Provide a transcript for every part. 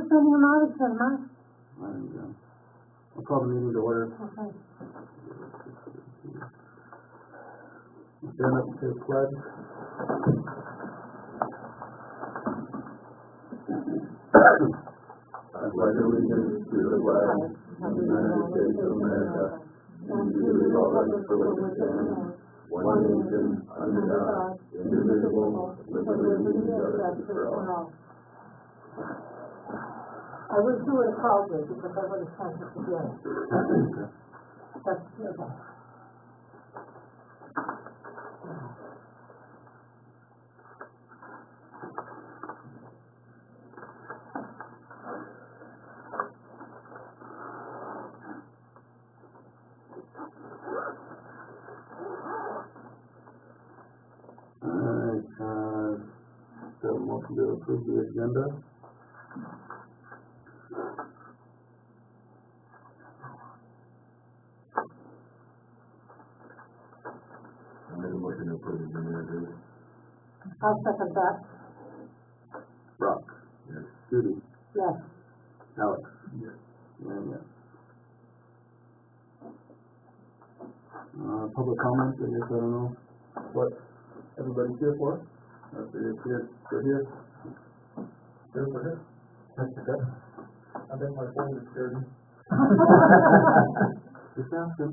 sending them out, it's send them out. I'll call the meeting to order. Okay. Stand up to the pledge. I pledge allegiance to the flag of the United States of America and to the republic for which it stands, one nation, under God, indivisible, with liberty and justice for all. I wish you would have called it because I would have sent it again. That's okay. So motion to approve the agenda. I make a motion to approve the agenda. I'll second that. Brock. Yes. Judy. Yes. Alex. Yes. And yes. Public comments, I guess I don't know what everybody's here for. If they're here, they're here. Here for here. That's okay. I think my phone is scared. Just ask him.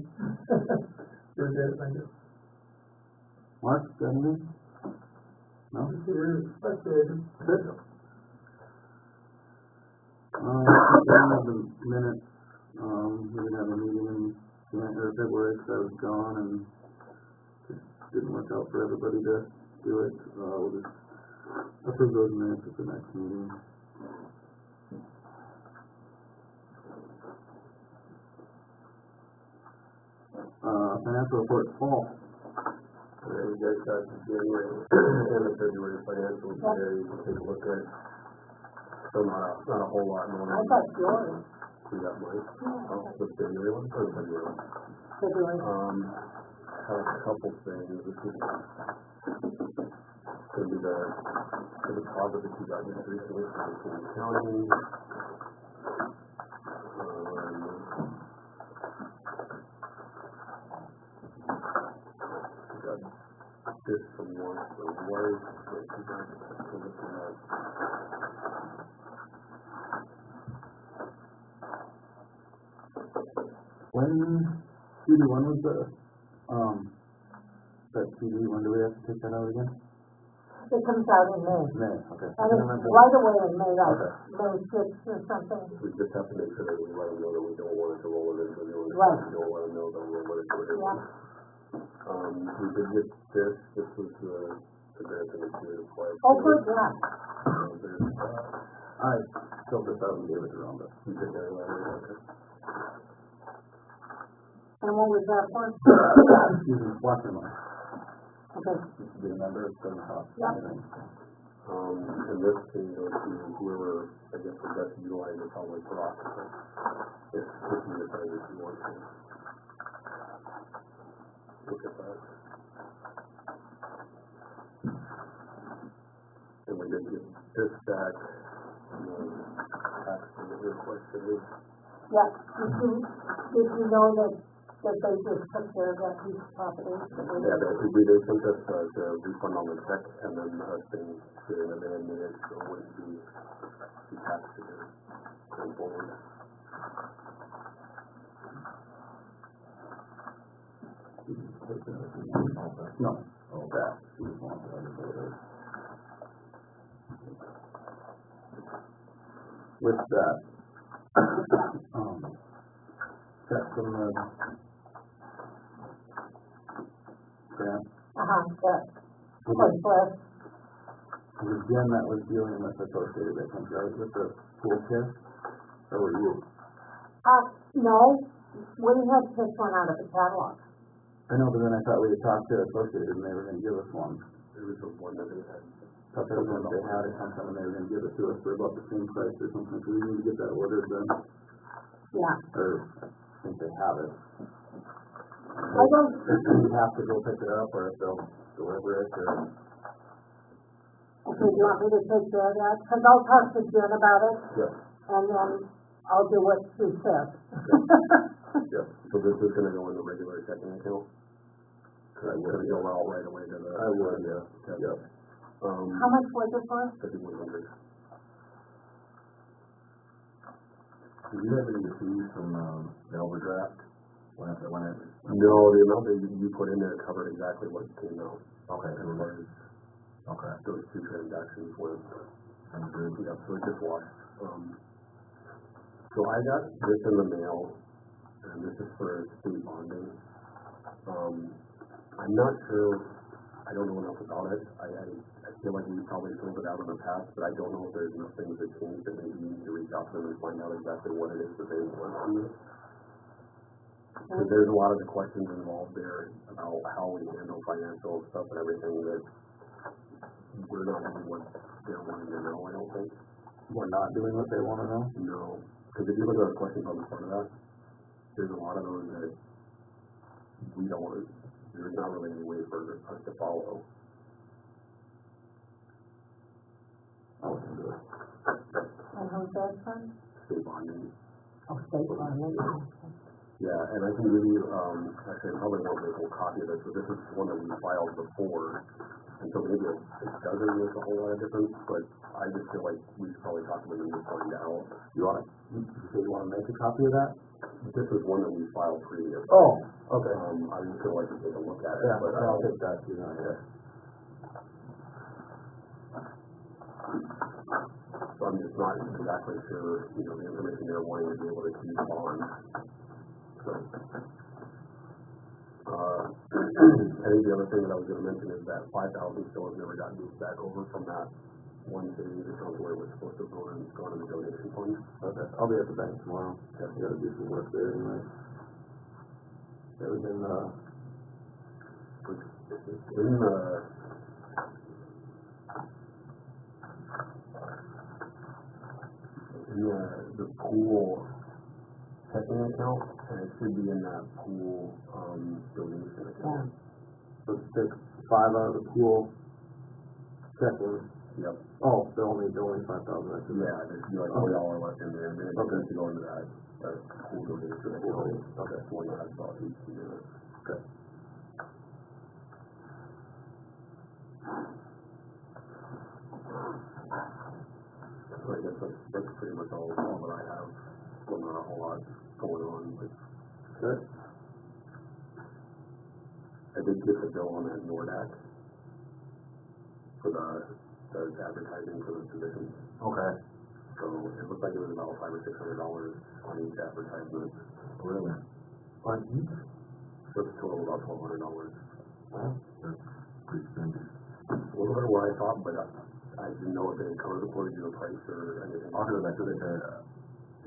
You're dead, thank you. Mark, got anything? No? That's good. Good. We have the minutes. We didn't have a meeting in February because I was gone and just didn't work out for everybody to do it. We'll just approve those minutes at the next meeting. Financial report, Paul. You guys got the January and the February financials there. You can take a look at. So not a whole lot going I on. got yours. You got mine? Oh, the February one or the February one? February. Have a couple things. This is could be the deposit that you got just recently from the county. Got this from one of the wife that you guys are looking at. Judy, when was that CD, when do we have to take that out again? It comes out in May. May, okay. And it's right away in May, like Okay. May 6th or something. We just have to make sure that we let them know that we don't want it to roll it into a new one. Right. We don't want to know that we'll let it to a new one. Yeah. We did get this. This was the grant that we did apply for. Oh, good, yeah. There's, I filled this out and gave it to Rhonda. you did that letter, okay. And what was that for? Excuse me, Washington. Okay. Just to be a member, it doesn't cost Yeah. anything. And this can go to whoever, I guess, would best utilize it, probably for officer. If you decide that you want to. Look at that. And we did get this back, tax requested. Yeah. Did you know that they just took care of that piece of property? Yeah, they sent us the refund on the check, and then us being sitting at the end of it, so it wouldn't be taxed again going forward. No. Oh, that. She just wants it later. With that, check from the grant. Yeah. Plus, It was Jen that was dealing with Associated, I think, right, with the pool care? Or were you? no, we had to take one out of the catalog. I know, but then I thought we had talked to Associated and they were gonna give us one. There was the one that they had. Thought that was when they had it sometime and they were gonna give it to us for about the same price or something, so we need to get that ordered then. Yeah. Or, I think they have it. I don't, We have to go pick it up or if they'll deliver it or. okay, do you want me to take care of that? Because I'll talk to Jen about it. Yeah. and then I'll do what Sue says. Yep, so this is gonna go in the regular checking account? I It's gonna go out right away to the. I would, yeah, yep. How much was it for? 5,100. Do you have any fees from, the overdraft? When it, No, the amount that you put in there covered exactly what came out. okay, And those, okay, those two transactions went, sounds good. yeah, so it just washed. So I got this in the mail, and this is for state bonding. I'm not sure, I don't know enough about it. I feel like we probably filled it out in the past, but I don't know if there's enough things that changed that maybe you need to reach out to them and find out exactly what it is that they want from this. Because there's a lot of the questions involved there about how we handle financial stuff and everything that we're not doing what they're wanting to know, I don't think. We're not doing what they wanna know? No, because if you look at the questions on the front of that, there's a lot of those that we don't want, there's not really any way for us to follow. I'll listen to it. And who's that from? State bonding. Oh, State Farm. Yeah, and I can give you, actually I probably won't make a copy of this, but this is one that we filed before. And so maybe it doesn't make a whole lot of difference, but I just feel like we should probably talk to them and just find out. You wanna make a copy of that? This is one that we filed previously. Oh, okay. I just feel like to take a look at it, Yeah, but I'll take that, you know, yeah. So I'm just not exactly sure, you know, the information they're wanting to be able to keep on. So, I think the other thing that I was gonna mention is that 5,000 still has never gotten moved back over from that one savings account where it was supposed to go in the donation fund. Okay, I'll be at the bank tomorrow. Yeah, you gotta do some work there anyway. Everything, In the pool checking account, and it should be in that pool, donation account. let's take 5 out of the pool checking. Yep. Oh, they're only 5,000, that's it. Yeah, there's like $4 left in there, and then it Okay. needs to go into that pool donation account. Okay. One that has about 18 in it. Okay. So I guess that's pretty much all that I have. Still not a whole lot going on, but Good. I did get the bill on that NORDAC for the advertising for the position. Okay. So it looked like it was about $500 or $600 on each advertisement. Really? On each? So it's a total of about $1,200. Wow, that's pretty expensive. A little bit of what I thought, but I didn't know if they had covered you a price or anything. Also, that's what they said,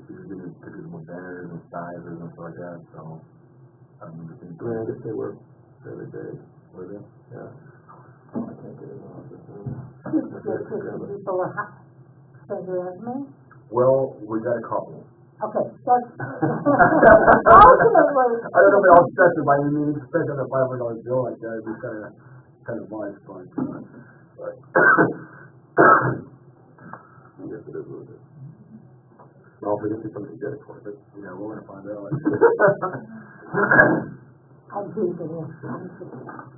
if you give me pictures of banners and sizes and stuff like that, so. I guess they were fairly big. Were they? Yeah. I can't get it on this one. People are send your resume? Well, we got a couple. Okay, that's ultimately. I don't know if they all stretch it by any means, especially on a $500 bill like that, it'd be kind of wide fun. But, I guess it is what it is. Well, if we can see something good for it. Yeah, we're gonna find out. I'm teasing you.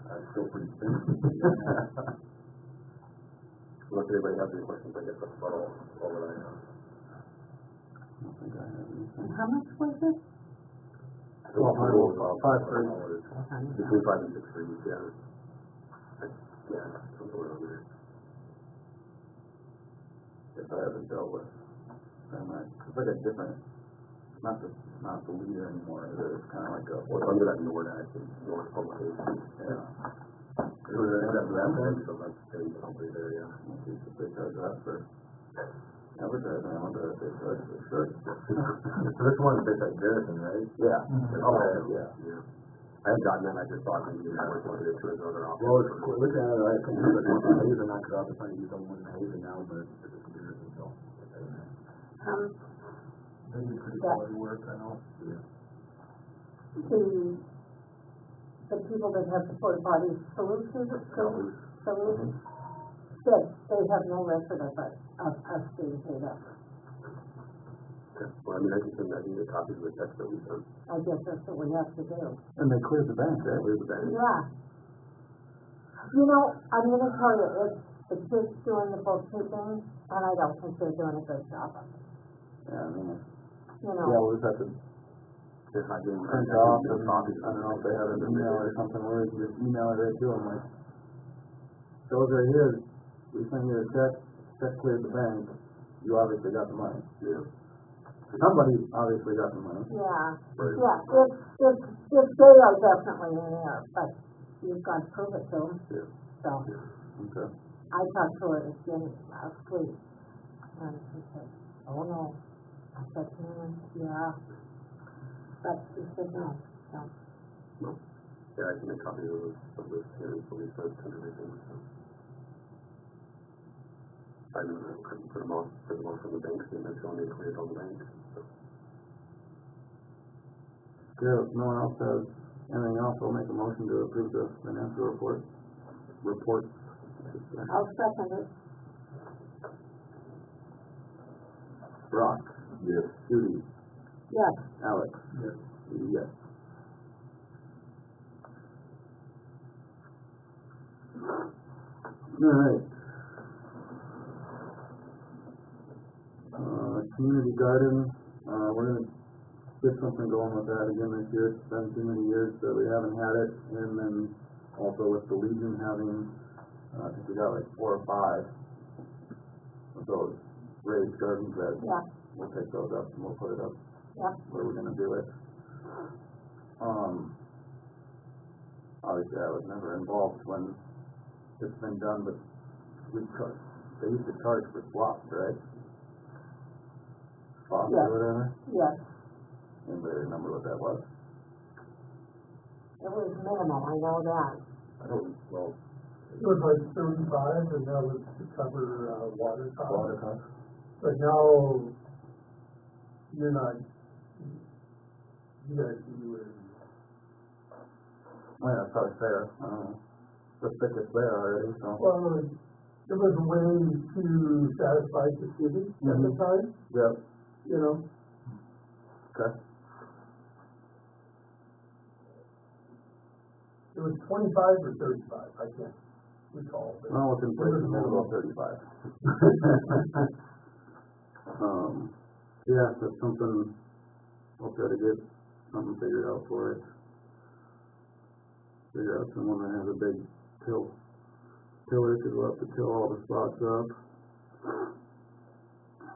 That's still pretty expensive. Unless anybody has any questions, I guess that's about all that I have. I don't think I have anything. And how much was it? $530. Between 5 and 6 for each, yeah. Yeah, somewhere around there. Guess I haven't dealt with. It's like a different, not the leader anymore, it's kind of like a. Well, it's under that NORDAC, North Publication. Yeah. So that's the same company there, yeah. If they charge that for advertising, I wonder if they charge for sure. So this one's based at Garrison, right? Yeah. Okay, Yeah. yeah. I had gotten that, I just thought maybe you might want to get to another option. Well, it's cool, looking at it, I can use it, I usually knock it off, I'm trying to use someone in Hazen now, but it's a Garrison, so. They do pretty quality work, I know. Yeah. The people that have the porta potty solutions, said they have no record of us being paid up. mean, I can send that you copies of the text that we sent. I guess that's what we have to do. And they cleared the bank, right? Clear the bank. Yeah. You know, I'm gonna tell you, it's just doing the bookkeeping, and I don't think they're doing a good job of it, Yeah, I mean, you yeah, know. we'll just have to They're not doing, print off and, I don't know if they have an email or something where you just email it right to them, like, shows right here, we send you a check cleared the bank, you obviously got the money. Yeah. Somebody obviously got the money. Yeah, Right. yeah, if they are definitely in there, but you've got to prove it to them, Yeah. so. Okay. I talked to her again last week, and she said, oh no. I said, yeah. But she said no, so. No. Yeah, I can make copies of this here, so we sent and everything, so. I couldn't print them off from the bank statement, showing they cleared all the bank, so. Yeah, if no one else has anything else, I'll make a motion to approve the financial report. I'll second it. Brock. Yes. Judy. Yes. Alex. Yes. Yes. All right. Community garden, we're gonna get something going with that again this year. It's been too many years that we haven't had it, and then also with the Legion having, I think we got like 4 or 5 of those raised gardens that Yeah. we'll take those up and we'll put it up Yeah. where we're gonna do it. Obviously I was never involved when it's been done, but they used to charge for swaps, right? Swaps Yeah. or whatever. Yes. Anybody remember what that was? It was minimal, I know that. I don't, well, It was like 35, and that was to cover, water costs. Water costs? But now, you're not, you guys do it. Oh, yeah, that's probably fair. I don't know. The thickest there already, so. Well, it was a way to satisfy the city at the Mhm. time, Yeah, you know? okay. It was 25 or 35, I can't recall. But Well, with inflation, we'll go 35. Yeah, that's something, I'll try to get something figured out for it. Figure out someone that has a big tiller to go up to till all the spots up.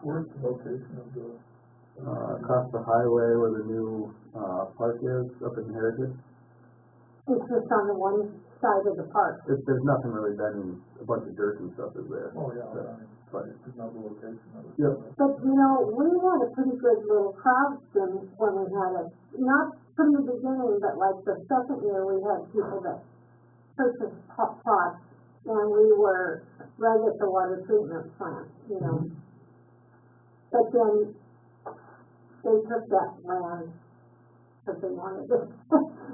Where's the location of the? Across the highway where the new, park is, up in Heritage. It's just on the one side of the park. There's nothing really been, a bunch of dirt and stuff is there. Oh, yeah, But, it's another location of it. Yep. But, you know, we had a pretty good little crowd when we had it. Not from the beginning, but like the second year, we had people that purchased pots, and we were right at the water treatment plant, you know. But then they took that land because they wanted it.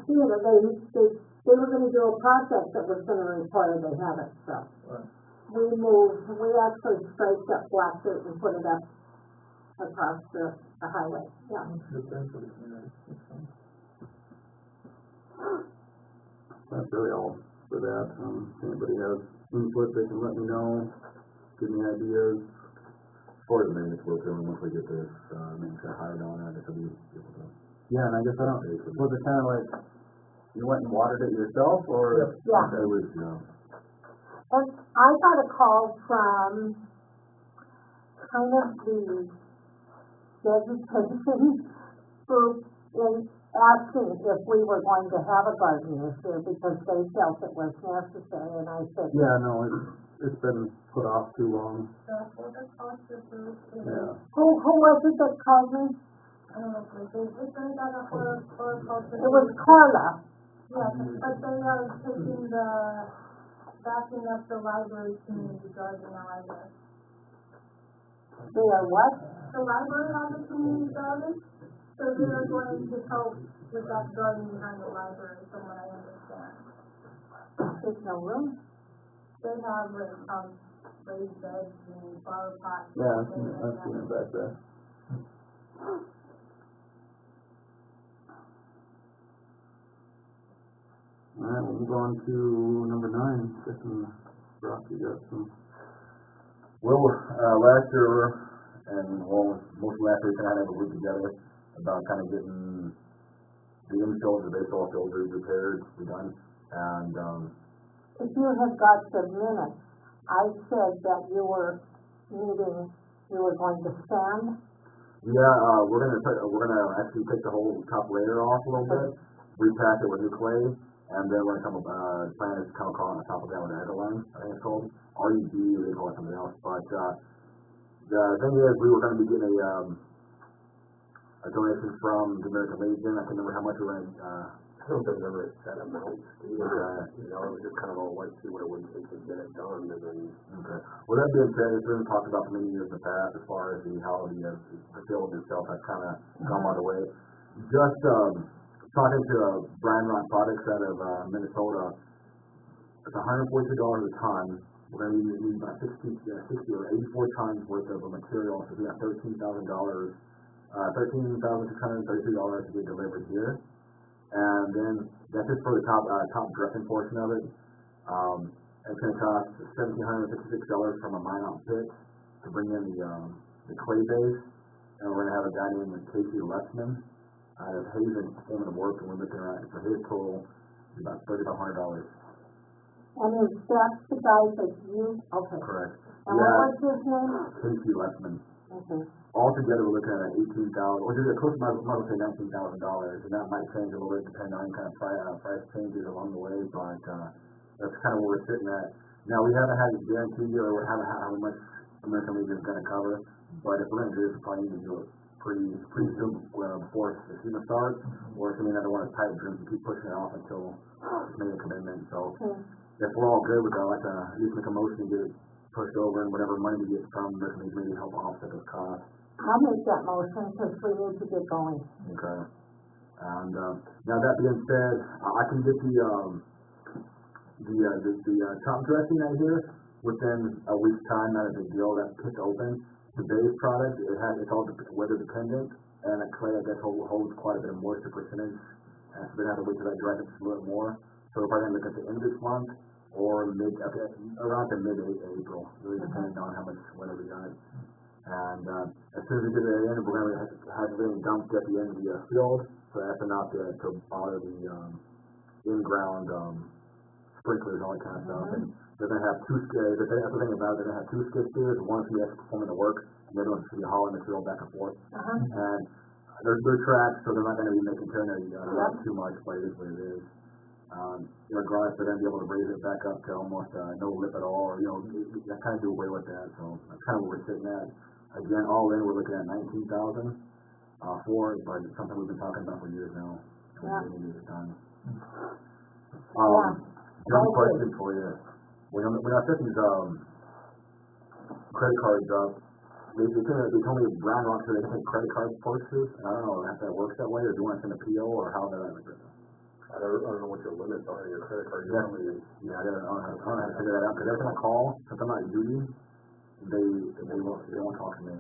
You know, they were gonna do a project that was gonna require they have it, so. Right. We actually scraped up black dirt and put it up across the highway, yeah. Good thing for the community. that's really all for that. If anybody has input, they can let me know, give me ideas. for the maintenance work, and once we get this, maintenance hired on it, it'll be able to. Yeah, and I guess was it kind of like, you went and watered it yourself, or? Yeah. It was, And I got a call from kind of the vegetation group in asking if we were going to have a garden this year because they felt it was necessary, and I said, Yeah, no, it's been put off too long. that's what the culture group is. Yeah. Who was it that called me? I don't know if it's been done for culture. It was Carla. Yeah, but they are taking backing up the library community garden now, I guess. They are what? The library has a community garden, so they are going to help with that garden behind the library, from what I understand. There's no room. They have raised beds and flower pots. Yeah, and things like I've seen that. it back there. move on to number 9, guessing Brock, you got some. Well, last year, and well, most of last year, kind of have a group together about kind of getting the infield, the baseball filters repaired, redone, and, If you have got the minutes, I said that you were going to sand. yeah, we're gonna actually take the whole top layer off a little bit, repack it with new clay, and then we're gonna plan is to come across on top of that with Edelline, I think it's called, RED, or they call it something else, but, the thing is, we were gonna be getting a donation from the American Legion. I can't remember how much we were in, I don't think there was a set amount, Steve. You know, it was just kind of all, let's see what it would take to get it done, and then. okay. Well, that being said, it's been talked about for many years in the past as far as how the facility itself has kind of gone by the way. Just, talking to Brian Rock Products out of, Minnesota, it's $142 a ton. We're going to need about 60 or 84 tons worth of material, so we got $13,633 to get delivered here. And then that's just for the top dressing portion of it. It's going to cost $1,756 from a mine out pit to bring in the clay base. And we're going to have a guy named Casey Lessman out of Hazen performing the work, and we're looking at for his total is about $3,500. And is that the guy that you, okay. Correct. And what was his name? Casey Lessman. Okay. Altogether, we're looking at $18,000, or just close to, might say $19,000, and that might change a little bit depending on kind of price changes along the way, but, that's kind of where we're sitting at. Now, we haven't had a guarantee or haven't had how much American Legion is gonna cover, but if we're gonna do this, we probably need to do it pretty soon, before the season starts, or it's gonna be another one of the tight dreams and keep pushing it off until it's made a commitment, so. Okay. If we're all good with that, I'd like to at least make a motion to get it pushed over, and whatever money we get from American Legion maybe help offset those costs. I'll make that motion because we need to get going. Okay. And, now that being said, I can get the top dressing out here within a week's time, not a big deal, that pit's open. The base product, it's all weather dependent, and that clay, I guess, holds quite a bit of moisture percentage, and so they have to wait till that dries up a little more. So we're probably gonna look at the end of this month, or around the mid-April, really depending on how much weather we got. And, as soon as we get it in, we're gonna have everything dumped at the end of the field, so that's enough to bother the, in-ground, sprinklers and all that kind of stuff. And they're gonna have two skids, that's the thing about it, they're gonna have two skid steers, one's gonna be actually performing the work, and the other one's gonna be hauling material back and forth. And they're tracked, so they're not gonna be making turn too much, but it is what it is. Regardless, they're gonna be able to raise it back up to almost, no lip at all, or, I kind of do away with that, so that's kind of where we're sitting at. Again, all in, we're looking at 19,000, for it, but it's something we've been talking about for years now. Yeah. We need it done. Yeah. One question for you. When I set these, credit cards up, they told me Brown Rock said they can take credit card purchases, and I don't know if that works that way, or do you want to send a PO, or how that, I don't know what your limits are on your credit card. yeah, I don't know how to figure that out, because every time I call, since I'm not union, they won't talk to me.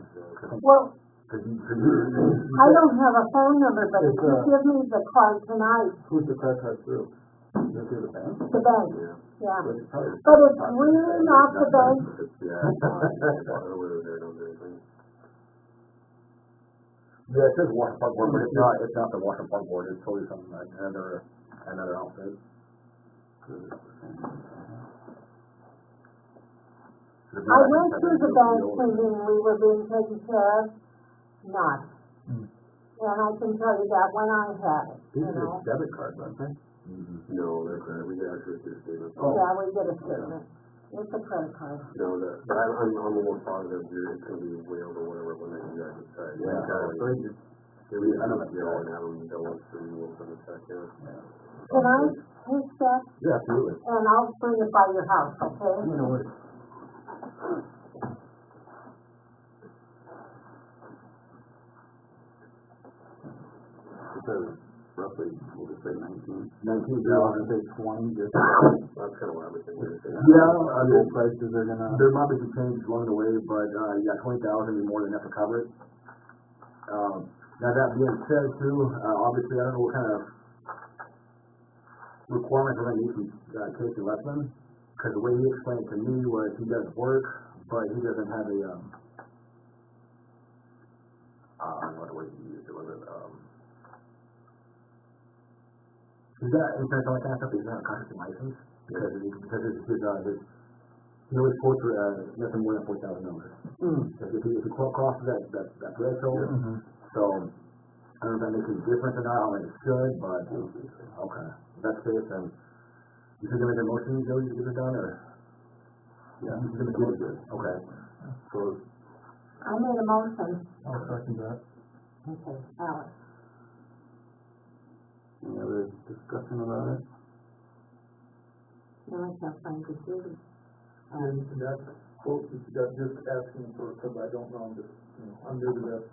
Well, Cause you, I don't have a phone number, but if you give me the card tonight, Who's the credit card through? Is it through the bank? the bank, yeah. But it's probably- But it's really not the bank. Yeah, it says Washington Park Board, but it's not the Washington Park Board, it's totally something, another outfit. I went through the bank thinking we were being taken care of, not. And I can tell you that when I had it, These are debit cards, aren't they? No, they're credit, we get actually get a statement. Yeah, we get a statement. It's a credit card. No, but I'm almost positive it's gonna be way over whatever limit you guys have said. Yeah. I know that, and have them bill us and we'll send a check, Can I take that Yeah, absolutely. and I'll bring it by your house, okay? It says roughly, we'll just say 19. 19,000. Say 20, just. That's kinda what I was thinking. Yeah, I mean, Prices are gonna. there might be some changes along the way, but, yeah, 20,000 would be more than enough to cover it. Now that being said too, obviously, I don't know what kind of requirements we're gonna need from, Casey Lessman, cause the way he explained it to me was he does work, but he doesn't have a, what word you used, it wasn't, he's got insurance on that kind of stuff, but he's not a contracting license, because his he always quotes, nothing more than $4,000. If he crosses that threshold, so, I don't know if that makes any difference or not, I don't think it should, but, okay, if that's the case, then, you think you're making a motion, Joe, you get it done, or? Yeah. You're gonna do it, okay. So, I made a motion. I'll second that. Okay, Alex. any other discussion about it? No, I can't find the duty. And that quote that you got just asking for, because I don't know, I'm just, I'm new to this.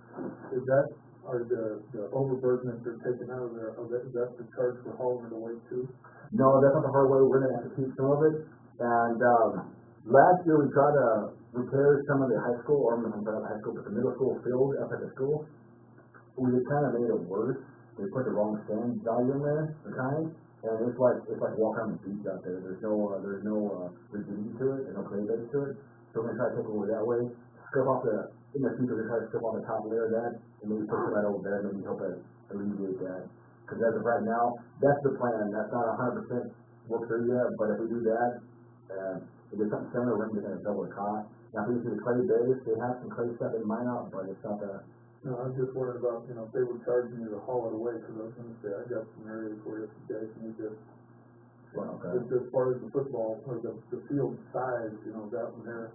Is that, are the overburden that they're taking out of there, is that the charge for hauling it away too? No, that's not the hard way, we're gonna have to keep some of it, and, last year we tried to repair some of the high school, or not the high school, but the middle school field up at the school. We just kinda made it worse, we put the wrong sand value in there, and it's like walking on the beach out there, there's no rigidity to it, there's no clay base to it, so we're gonna try to take it away that way, strip off in the future, we're gonna try to strip off the top layer of that, and maybe put some of that over there, maybe help it alleviate that. Cause as of right now, that's the plan, that's not 100% work through yet, but if we do that, if there's something similar, we're gonna double the cost. Now, if we see the clay base, they have some clay stuff in mine out, but it's not the, No, I was just worried about, if they were charging you to haul it away, because I was gonna say, I got some areas where if you guys need to, well, okay. just as far as the football, or the field size, that one there,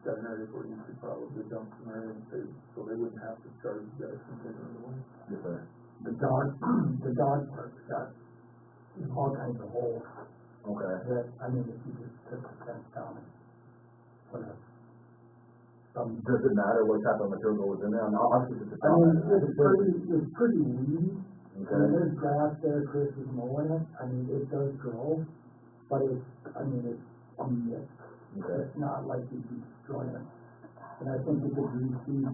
got an area where you could probably dump some area and save, so they wouldn't have to charge you guys from taking it away. Yes, sir. The dog park's got all kinds of holes Okay. that, I mean, if you just took the fence down and put a, Does it matter what type of material goes in there? I mean, obviously, it's a I mean, top. it's pretty weedy. I Okay. mean, there's grass there, Chris is mowing it, I mean, it does grow, but it's a mix. Okay. It's not like you'd be destroying it. And I think it could reseed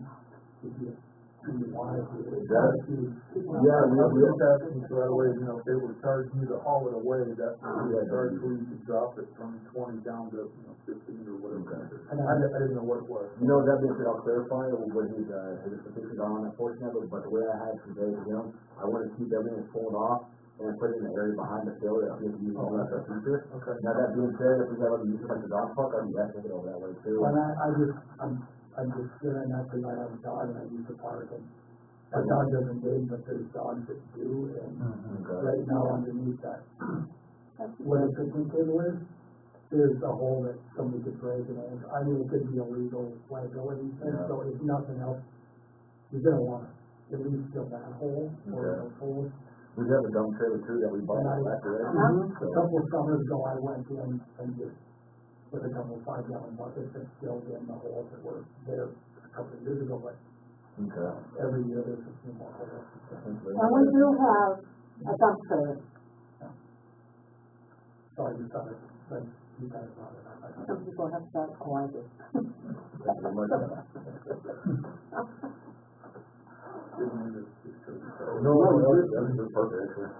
if you wanted to. Yeah, I was just asking, so that way, if they were charging you to haul it away, that would be a charge where you could drop it from 20 down to, 15 or whatever. And I didn't know what it was. That being said, I'll clarify what his expectations are on that portion of it, but the way I had conveyed to him, I want to keep everything pulled off and put it in the area behind the field that we can use all that for the future. Okay. Now, that being said, if we got other uses like the dog park, I'd be happy to take it over that way too. Well, I'm just saying that because I have a dog and I use the park and that dog doesn't dig, but there's dogs that do, and Okay. right now underneath that, where the picnic table is, there's a hole that somebody could break, and I mean, it could be a legal liability thing, Yeah. so if nothing else, you're gonna want to at least fill that hole, or Yeah. those holes. We have a dump trailer too that we bought And last year. a couple of summers ago, I went in and just, with a couple of 5-gallon buckets and filled in the holes that were there a couple of years ago, but Okay. every year there's a few more holes. And we do have a dump trailer. So I just thought it, like, you guys brought it up. Some people have that, oh, I do. Thank you very much. No, that's perfect, actually.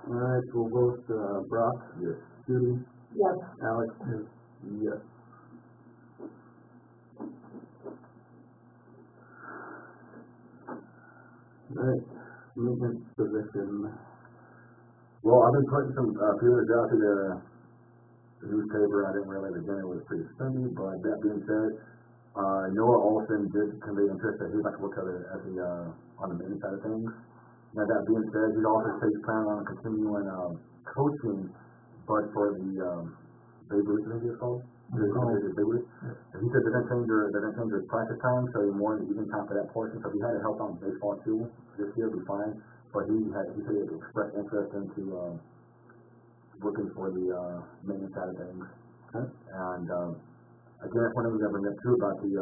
All right, we'll vote, Brock? Yes. Judy? Yes, Alex? Yes. All right, maintenance position. Well, I've been putting some, feelers out to the newspaper. I didn't realize the agenda was pretty sunny, but that being said, Noah Olson did convey interest that he'd like to work on the maintenance side of things. Now, that being said, he also says he's planning on continuing, coaching, but for the, Babe Ruth, I think it's called. Babe Ruth. And he said they're gonna change their practice time, so more even time for that portion. So if he had to help out in baseball too, this year, it'd be fine. But he said he expressed interest into, looking for the, maintenance side of things. Okay. And, again, one thing we gotta bring up too about the,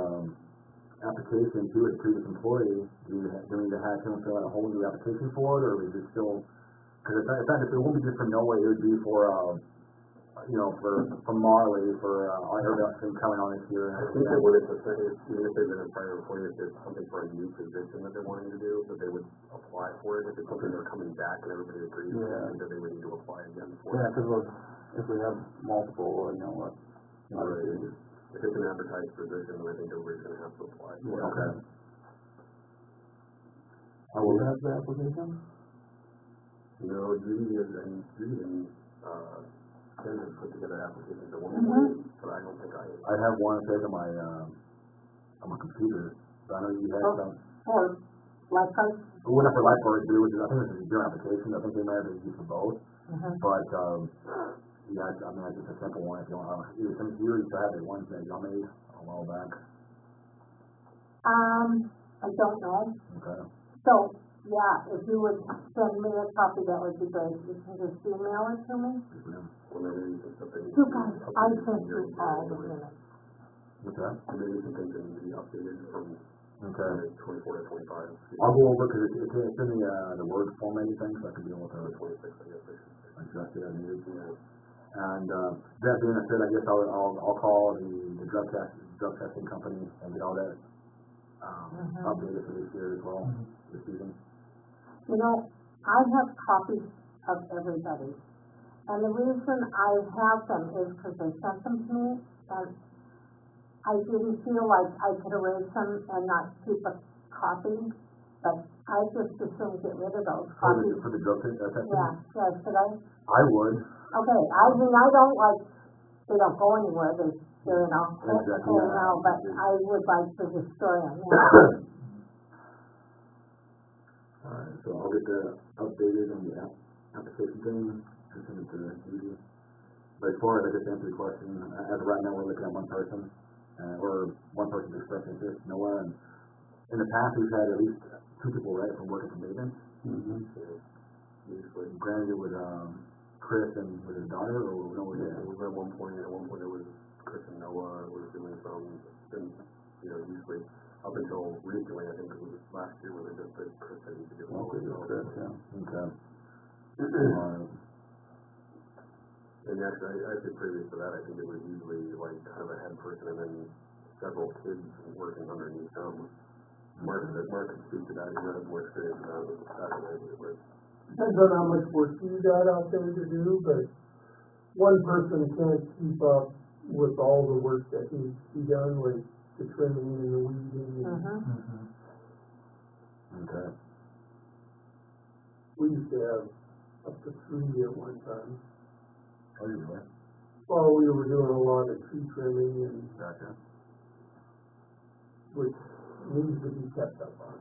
application to a previous employee, do we need to have him fill out a whole new application for it, or is it still, because it won't be just for Noah, it would be for, for Marley, for, I heard about him coming on this year. I think that when it's even if they've been a prior employee, if it's something for a new position that they're wanting to do, that they would apply for it, if it's something they're coming back and everybody agrees, I Yeah. think that they would need to apply again for Yeah, it. cause if we have multiple, what? Right. If it's an advertised position, then I think everybody's gonna have to apply for it. Okay. I will have the application? No, Judy and Ken have put together applications at one Mhm. point, but I don't think I have one saved on my computer, so I know you had Oh. some. Or lifeguard. It wasn't for lifeguards, but it was, I think it was your application, I think they might have been used for both, but, yeah, I mean, it's just a simple one, if you want, since you used to have it once that y'all made a while back, I don't know. okay? So, yeah, if you would send me a copy, that would be great. You can just email it to me. Yes, ma'am. whenever you can something. You guys, I sent you all the minutes. What's that? Maybe some things that need to be updated from Okay. 24 to 25. I'll go over, cause it's in the Word formatting thing, so I can deal with Or it, 26, I guess I should say. adjust it as needed. Yeah. And, that being said, I guess I'll call the drug testing company and get all that, updated for this year as well, this season. You know, I have copies of everybody. And the reason I have them is because they sent them to me, and I didn't feel like I could erase them and not keep a copy, but I just assumed get rid of those copies. For the drug testing? Yeah, should I? I would. Okay, I mean, I don't like, they don't go anywhere, they're in a Exactly, hole yeah. now, but I would like to destroy them, yeah. Alright, so I'll get that updated on the application thing, and send it to Judy. But as far as I just answered the question, as of right now, we're looking at one person, or one person's expressing interest, Noah, and in the past, we've had at least two people, right, from working from maintenance. Usually. Granted, it was, Chris and with his daughter, or no, was it? It was at one point it was Chris and Noah was doing some, and, usually up until recently, I think it was last year where they just said Chris had to get Noah. Chris, yeah, okay. And actually, I think previous to that, I think it was usually like kind of a head person and then several kids working underneath them. Mark could speak to that, he has more experience than that than I do, but. Depends on how much work you got out there to do, but one person can't keep up with all the work that needs to be done, like the trimming and the weeding. Okay. We used to have up to 3 at one time. Oh, you really? Well, we were doing a lot of tree trimming and, Gotcha. which needs to be kept up on.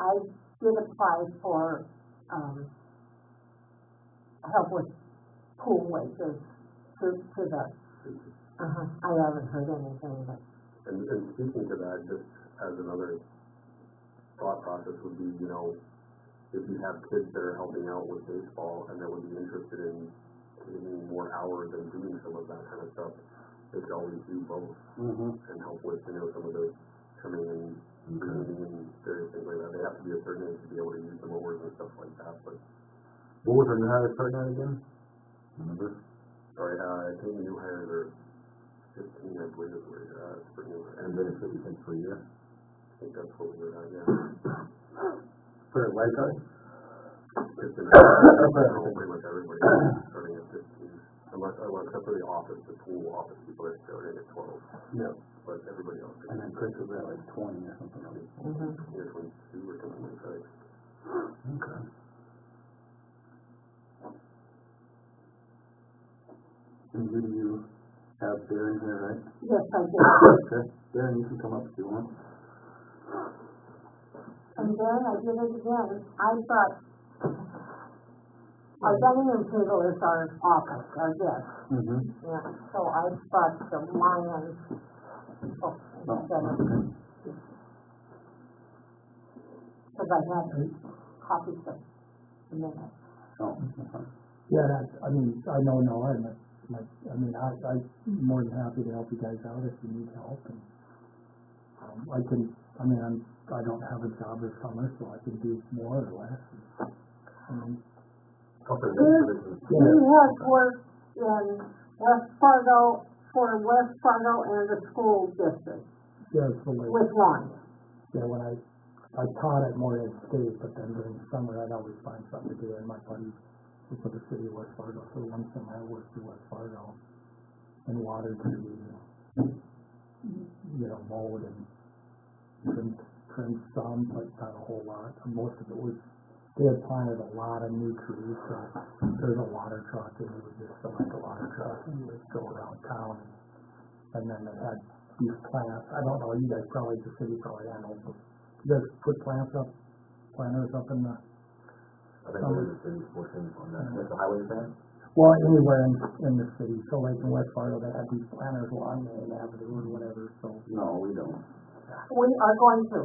I did apply for, help with pool wages to the, I haven't heard anything, but. And speaking to that, just as another thought process would be, if you have kids that are helping out with baseball and that would be interested in getting more hours and doing some of that kind of stuff, they could always do both and help with, some of the trimming and weeding and various things like that. They have to be a certain age to be able to use the mowers and stuff like that, but. What was our new hire starting at again? Remember? Sorry, I think the new hires are 15, I believe is where you're at, for new hires. And then it's 50 cents per year? I think that's what we're at, yeah. For a lifeguard? It's been, pretty much everybody starting at 15, unless, except for the pool office people are starting at 12. Yeah. But everybody else. And then Chris was at like 20 or something. Year 22 or something like that. Okay. And do you have Darren here, right? Yes, I did. Okay, Darren, you can come up if you want. And then I did it again. I thought, our dining room table is our office, our desk. Yeah, so I thought the Lions, instead of, because I had copies of the minutes. Oh, okay. Yeah, I know Noah, and I'm more than happy to help you guys out if you need help, and, I don't have a job this summer, so I can do more or less. He has worked in West Fargo, for West Fargo and the school district Yeah, so like, with lawns. yeah, when I taught at Morehead State, but then during the summer, I'd always find something to do, and my buddy was with the city of West Fargo, so one summer I worked in West Fargo and watered trees, mowed and trimmed some, but not a whole lot. Most of it was, they had planted a lot of new trees, so there's a water truck, and we would just select a water truck, and we would go around town, and then they had these plants, I don't know, you guys probably, the city probably handles, but you guys put planters up in the, I think there's a city portion on that, like the highway plan? well, anywhere in the city, so like in West Fargo, they had these planters along Main Avenue or whatever, so. No, we don't. We are going to.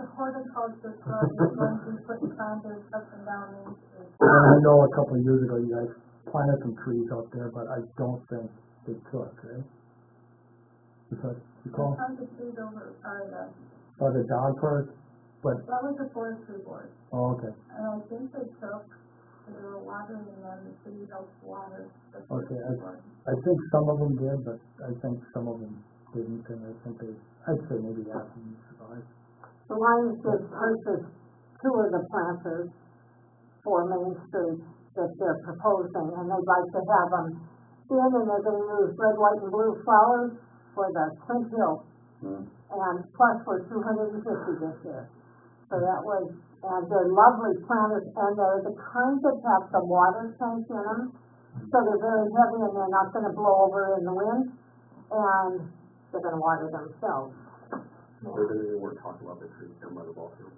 The horticulture club is going to put planters up and down Main Street. And I know a couple of years ago, you guys planted some trees out there, but I don't think they took, right? Is that, you call, Planted trees over, the dog park, but, that was the forestry board. oh, okay. And I think they took, they were watering them, the city helped water the Okay, forestry board. I think some of them did, but I think some of them didn't, and I think I'd say maybe half of them survived. The Lions did purchase 2 of the planters for Main Street that they're proposing, and they'd like to have them in, and they're gonna use red, white, and blue flowers for the Clint Hill. And plus for $250 this year. So that was, and they're lovely planters, and they're the kinds that have some water tanks in them. So they're very heavy and they're not gonna blow over in the wind, and they're gonna water themselves. Or did they weren't talking about the trees down by the ball field?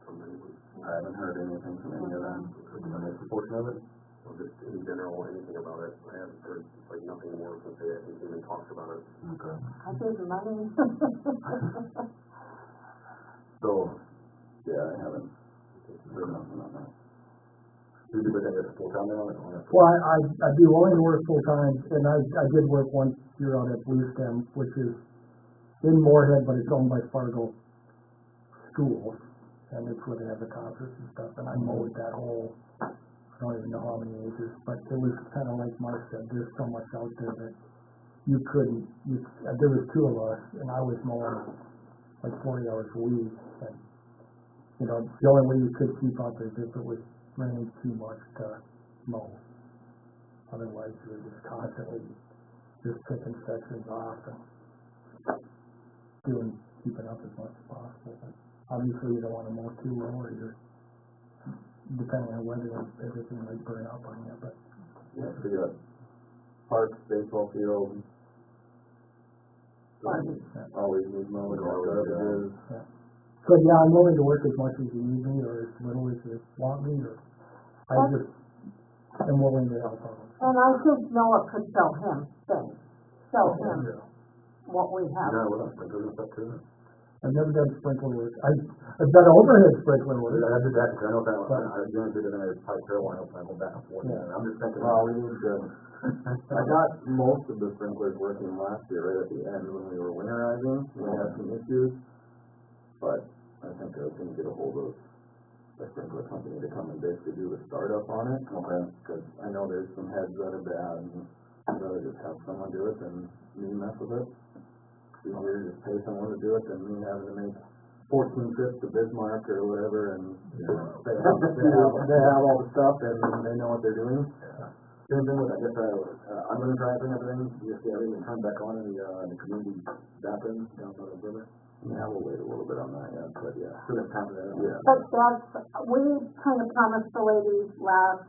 From anyone? I haven't heard anything from any of them. And that's the portion of it? Or just in general, anything about it? I haven't heard, like, nothing more since they, I think, even talked about it. Okay. I gave them money. So, Yeah, I haven't heard nothing on that. you do think it's full time now, or? Well, I'd be willing to work full-time, and I did work one year out at Blue Stem, which is in Morehead, but it's owned by Fargo Schools, and it's where they have the concerts and stuff, and I mowed that whole, I don't even know how many acres, but it was kind of like Mark said, there's so much out there that you couldn't, there was 2 of us, and I was mowing like 40 hours a week, and, the only way you could keep out there is if it was raining too much to mow. Otherwise, you were just constantly just picking sections off and keeping up as much as possible. But obviously, you don't want to mow too low, or you're, depending on weather, everything might burn up on you. But Yeah, so you got parks, baseball field. Always need mowing, garbage. so yeah, I'm willing to work as much as you need me, or as little as you want me, or I just am willing to help out. And I think Noah could show him things, show him what we have. Yeah, well, that's good stuff too. I've never done sprinkler work. I've done overhead sprinkler work. I did that, because I know that, I did it in a pipe Carolina, I go back and forth, Yeah. and I'm just thinking. Well, we need to, I got most of the sprinklers working last year, right at the end when we were winterizing. We had some issues, but I think I was gonna get a hold of the sprinkler company to come and basically do the startup on it. Okay. Because I know there's some heads that are bad, and I'd rather just have someone do it than me mess with it. It's easier to just pay someone to do it than me having to make 14 trips to Bismarck or whatever, and they have all the stuff and they know what they're doing. Same thing with, I guess, I'm gonna try to bring everything, just get everything turned back on in the community bathroom down by the river. Yeah, we'll wait a little bit on that yet, but yeah. So that's time for that. Yeah. But we kind of promised the ladies last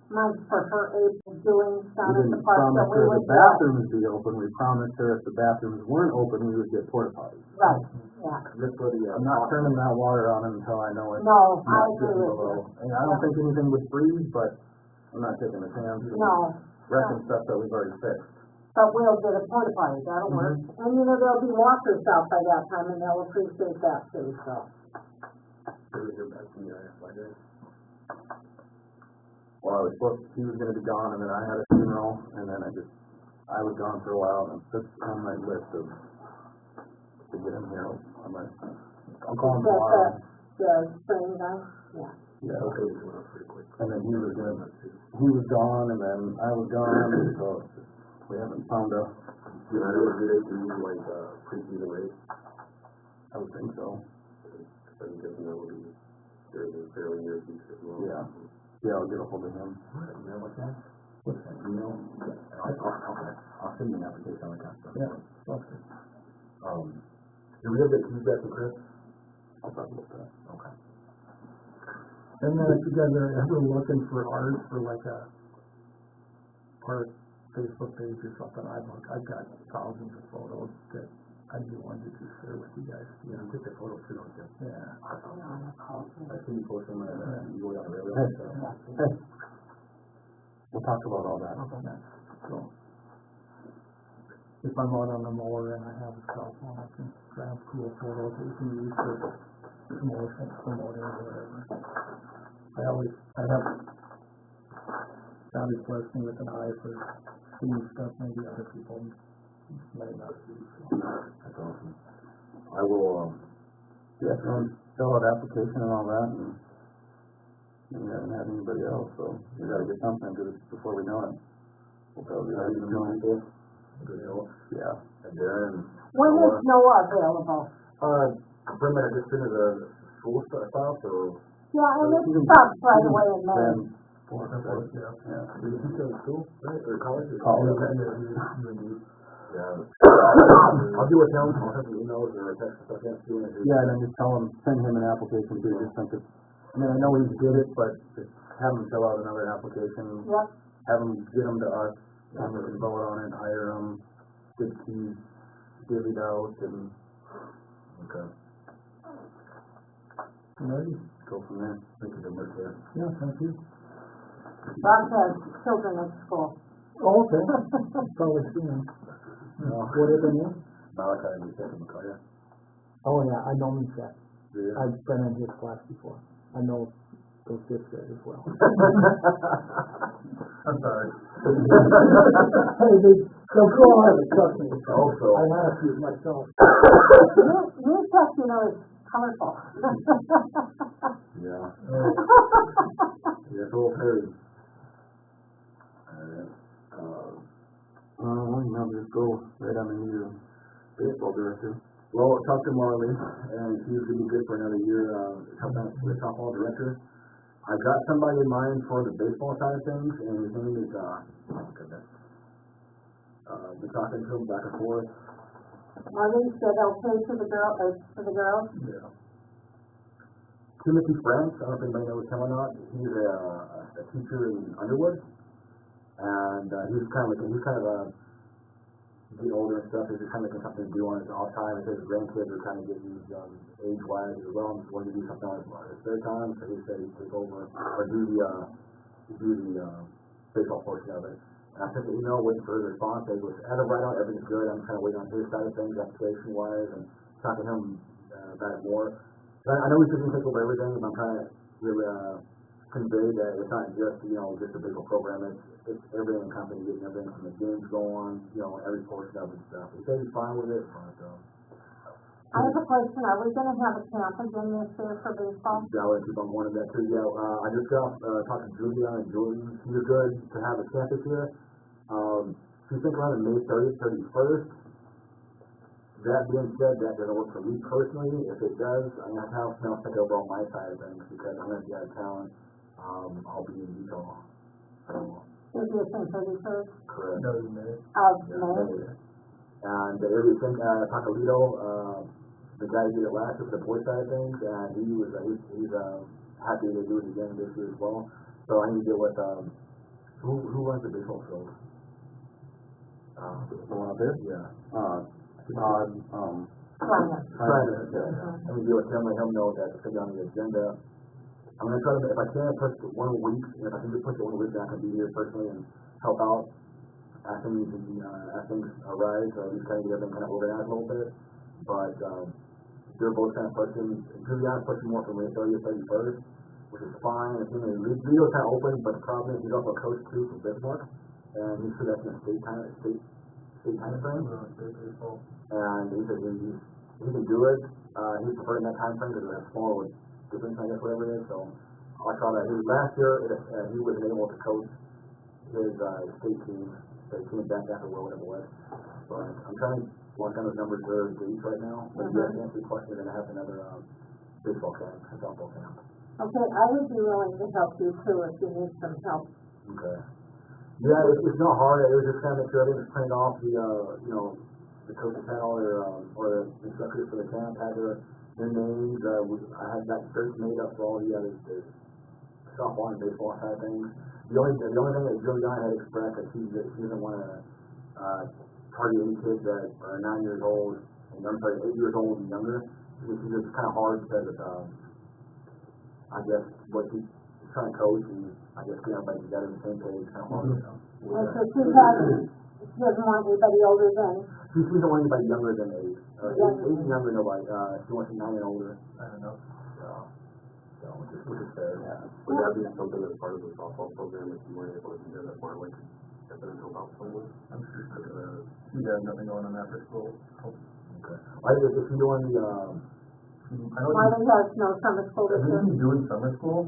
month for her April doing down We at the didn't park, promise that we her would the bathrooms be open, we promised her if the bathrooms weren't open, we would get porta potties. Right, yeah. Just for the, I'm not turning that water on until I know it's No, I not agree getting with you. below. And I don't think anything would freeze, but I'm not taking a chance and No, wrecking stuff that we've already fixed. but we'll get a porta potty, that'll work. And there'll be walkers out by that time, and they'll appreciate that too, so. Well, I was he was gonna be gone, and then I had a funeral, and then I was gone for a while, and it's just on my list of, to get him here, I'll call him tomorrow. The spring guy, yeah. Yeah. Okay, it went up pretty quick. And then he was gone, and then I was gone, and so it's just, we haven't found a, Do they do like, preseason race? I would think so. I'm guessing that would be fairly near future as well. Yeah. Yeah, I'll get a hold of him. You know what's that? What's that, you know? I'll send you an application on that stuff. Yeah. Okay. Do we have the feedback from Chris? I'll talk about that. Okay. And then if you guys are ever looking for art for like a art Facebook page or something, I've got thousands of photos that I'd be wanting to just share with you guys. Yeah, take the photos too, don't you? Yeah. I see you post them, you go down the railroad, so. Hey, we'll talk about all that. So, if I'm out on the mower and I have a cell phone, I can grab cool photos that you can use for promoting or whatever. I have God is blessed me with an eye for seeing stuff maybe other people might not see. So. That's awesome. I will, Yeah, fill out application and all that, and we haven't had anybody else, so we gotta get something, because before we know it, we'll probably have to join this. good help. Yeah. And Darren, When is Noah available? Brenda, I just finished the school stuff, so. Yeah, and it starts right away in May. Then, Yeah. Did you still in school, right, or college? College. Yeah. I'll do with him, I'll have the emails or text and stuff, yeah, and then just tell him, send him an application too, just think it, I mean, I know he did it, but just have him fill out another application, Yep. have him get them to us, and we can vote on it, hire him, get keys divvied out, and Okay. Ready? go from there. Thank you very much, sir. Yeah, thank you. Rob has children at school. Oh, okay. Probably seen him. What is the name? Malachi, and you said him, yeah. Oh, yeah, I know Misha. Yeah. I've been in his class before. I know those fifth grade as well. I'm sorry. Hey, they'll go on it, trust me. Also. I had a few myself. New test, you know, is colorful. Yeah. Yeah, so okay. Alright, You know, just go right on into your baseball director. well, I talked to Marley, and she's gonna be good for another year, helping out with the softball director. I've got somebody in mind for the baseball side of things, and his name is, oh goodness. Been talking to him back and forth. Marlene said okay for the girls? Yeah. Timothy France, I don't know if anybody knows him or not, he's a teacher in Underwood, and, he's kind of getting older and stuff, he's just kind of looking something to do on his off time, and his grandkids are kind of getting, age-wise as well, and just wanted to do something on his spare time, so he said he'd take over, or do the baseball portion of it. And I sent the email, waiting for his response, he was, as of right now, everything's good, I'm kind of waiting on his side of things, application-wise, and talking to him, about it more. But I know he's going to take over everything, and I'm trying to really, convey that it's not just, just a baseball program, it's everything in the company, getting everything from the games going, every portion of it and stuff. He said he's fine with it, but, I have a question, are we gonna have a camp again this year for baseball? yeah, I'll keep on going to that too. Yeah, I just got, talked to Julia and Jordan. She was good to have a camp this year. She's thinking around May 30th, 31st. That being said, that doesn't work for me personally. If it does, I'm gonna have someone else take over on my side of things because I'm gonna be out of town. I'll be in Utah. Is this in 31st Correct. of Yeah, May? and everything, Pacolito, the guy who did it last year for the boy side of things, and he's happy to do it again this year as well. So I need to deal with, who runs the baseball field? The one up there? Yeah. Todd, Right. I'm gonna deal with him, let him know that it's gonna be on the agenda. I'm gonna try to, if I can, push it 1 week, and if I can just push it 1 week, then I can be here personally and help out as things arise, or at least kind of get everything kind of organized a little bit. But, they're both kind of pushing, Julian's pushing more for May 30th, 31st, which is fine. I think the video's kind of open, but the problem is he's also a coach too from Bismarck, and he's sure that's in a state time frame. And he said he can do it, he's preferring that time frame because it's a small difference, I guess, whatever it is, so I saw that last year, he wasn't able to coach his, state team, so he came back after whatever it was. But I'm trying to work on those numbers there in Greece right now, but yes, to answer your question, we're gonna have another, baseball camp, a softball camp. Okay, I would be willing to help you too if you need some help. Okay. Yeah, it's not hard, it was just kind of make sure everything was printed off, the coaches had all their, or the instructors for the camp had their names, I had that shirts made up for all the softball and baseball side things. The only thing that Juliana had expressed that she doesn't wanna, target any kids that are 9 years old, and I'm sorry, 8 years old and younger, which is just kinda hard because of, I guess, what she's trying to coach and I guess get everybody together on the same page, kinda hard. And so she doesn't want anybody older than, She doesn't want anybody younger than 8. Younger. 8 and younger, nobody, she wants 9 and older. I don't know. So, which is fair, yeah. Would that be something as part of the softball program if you weren't able to do that, Marlon could step in and help out someone? I'm sure, you got nothing going on after school. Okay. If you're doing the, I know Marley has no summer school I this think year. he's doing summer school,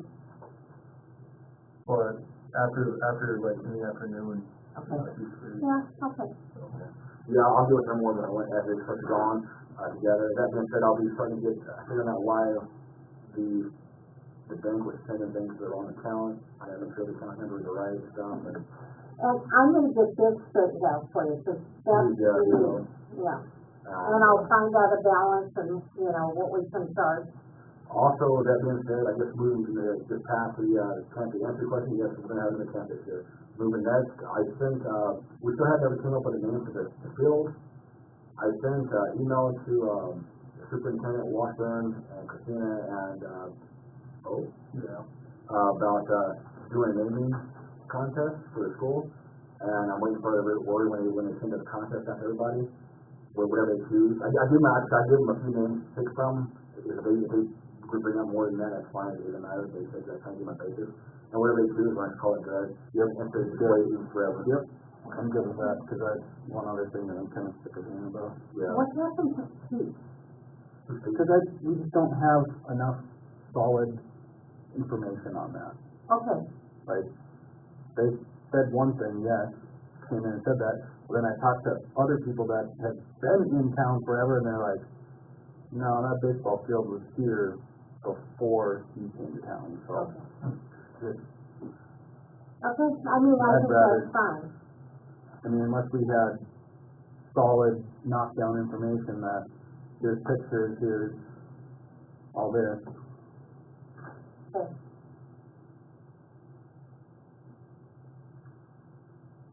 but after like in the afternoon, he's free. Yeah, okay. yeah, I'll do it for more than I went as it starts on, together. That being said, I'll be starting to get, figuring out why the bank was sending things that are on account. I gotta make sure the account numbers are right and stuff, and, And I'm gonna get this straightened out for you, cause that's, yeah. And I'll find out a balance and, what we can charge. Also, that being said, I just moved, just past the camp, to answer your question, yes, we're gonna have another camp this year. Moving next, I sent, we still never came up with a name for the field. I sent, email to, Superintendent Washburn and Christina and, about, doing a naming contest for the school. And I'm waiting for every order when they send the contest out to everybody, whatever they choose. I give them a few names to pick from. If they could bring up more than that, that's fine. It doesn't matter. They said that kind of give my basis. And whatever they choose, we're going to call it good. Yep, and so it's waiting forever. Yep, I'm good with that, because that's one other thing that I'm kind of sick of hearing about. Yeah. What happened to Pete? Because we just don't have enough solid information on that. Okay, Like, they said one thing, yes, came in and said that, but then I talked to other people that have been in town forever, and they're like, no, that baseball field was here before he came to town, so. okay, I mean, I I'd think rather- that's fine. I mean, unless we had solid knockdown information that here's pictures, here's all this. Okay.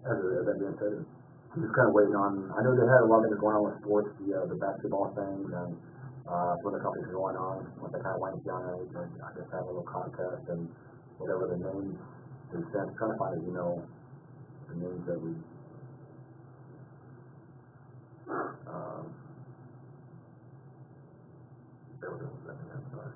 As that being said, I'm just kind of waiting on, I know they had a lot of things going on with sports, the basketball things, and, some of the companies are going on, what they kind of winding down, I guess have a little contest, and whatever the names, they sent, trying to find it, the names that we, there was a second, I'm sorry.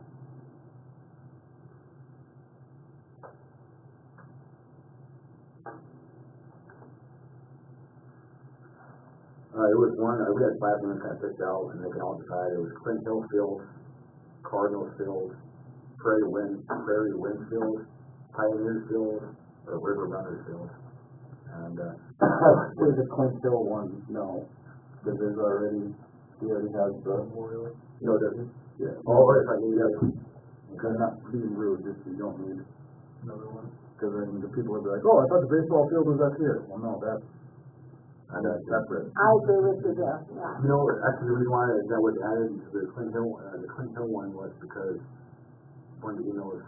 It was one, we had 5 names kind of picked out, and they can all decide. It was Clint Hill Field, Cardinals Field, Prairie Wind Field, Pioneers Field, or River Runners Field. And, Actually, the Clint Hill one, no, because he already has the. no, it doesn't? Yeah. Oh, right, right, yeah. Because not being rude, just you don't need, Another one. because then the people would be like, oh, I thought the baseball field was up here. Well, no, that's separate. I agree with you there, yeah. Actually, the reason why that was added to the Clint Hill one was because one of the emails,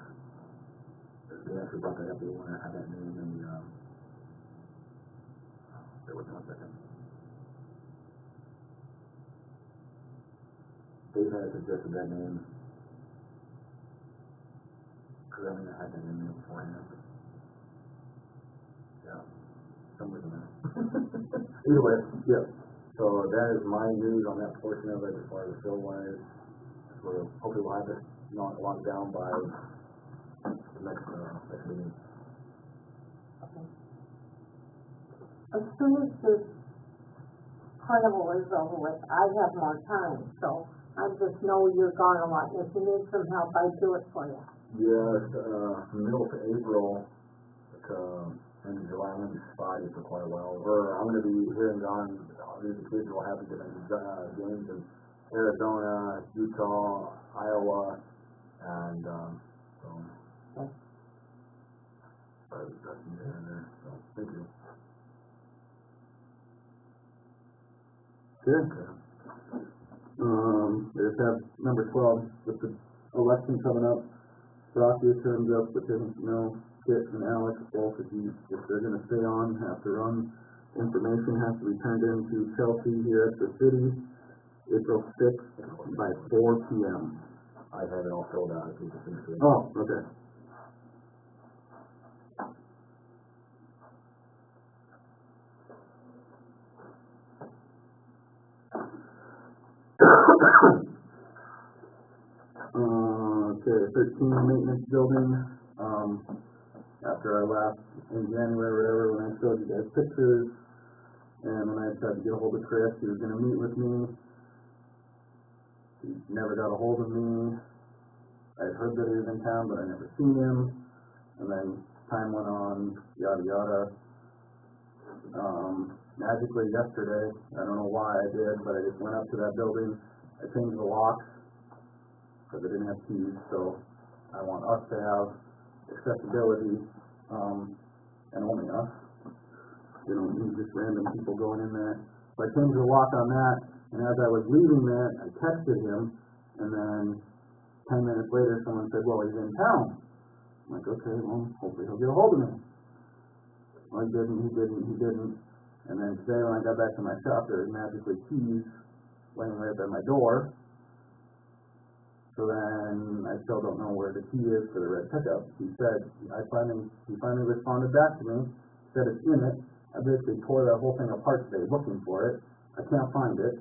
they actually brought that up, they want to have that name in the, there was 1 second. They had suggested that name. Because I mean, I had that name beforehand. Yeah, somewhere in there. Either way, yeah. So that is my news on that portion of it as far as the field wise. So hopefully we'll have it locked down by the next meeting. As soon as this carnival is over with, I have more time, so I just know you're gone a lot. If you need some help, I'd do it for you. Yes, middle to April, to end of July, I'm gonna be spotty for quite a while. I'm gonna be here and gone, these kids will have different, games in Arizona, Utah, Iowa, and, so. That's in there, so, thank you. Good. We just have number 12, with the election coming up, Rocky turns up, but didn't know Kit and Alex, both if they're gonna stay on, have to run. Information has to be turned into Chelsea here at the city, April 6th by 4 p.m. I have it all filled out, if you can finish it. Oh, okay. Okay, 13 maintenance building, after I left in January or whatever, when I showed you guys pictures, and when I tried to get a hold of Chris, he was gonna meet with me. He never got a hold of me. I'd heard that he was in town, but I never seen him, and then time went on, yada yada. Magically yesterday, I don't know why I did, but I just went up to that building, I changed the locks, because I didn't have keys, so I want us to have accessibility, and only us. You don't need just random people going in there. So I changed the lock on that, and as I was leaving that, I texted him, and then 10 minutes later, someone said, well, he's in town. I'm like, okay, well, hopefully he'll get a hold of me. Well, he didn't. And then today when I got back to my shop, there was magically keys laying right by my door. So then I still don't know where the key is for the red pickup. He said, he finally responded back to me, said it's in it. I basically tore that whole thing apart today looking for it. I can't find it,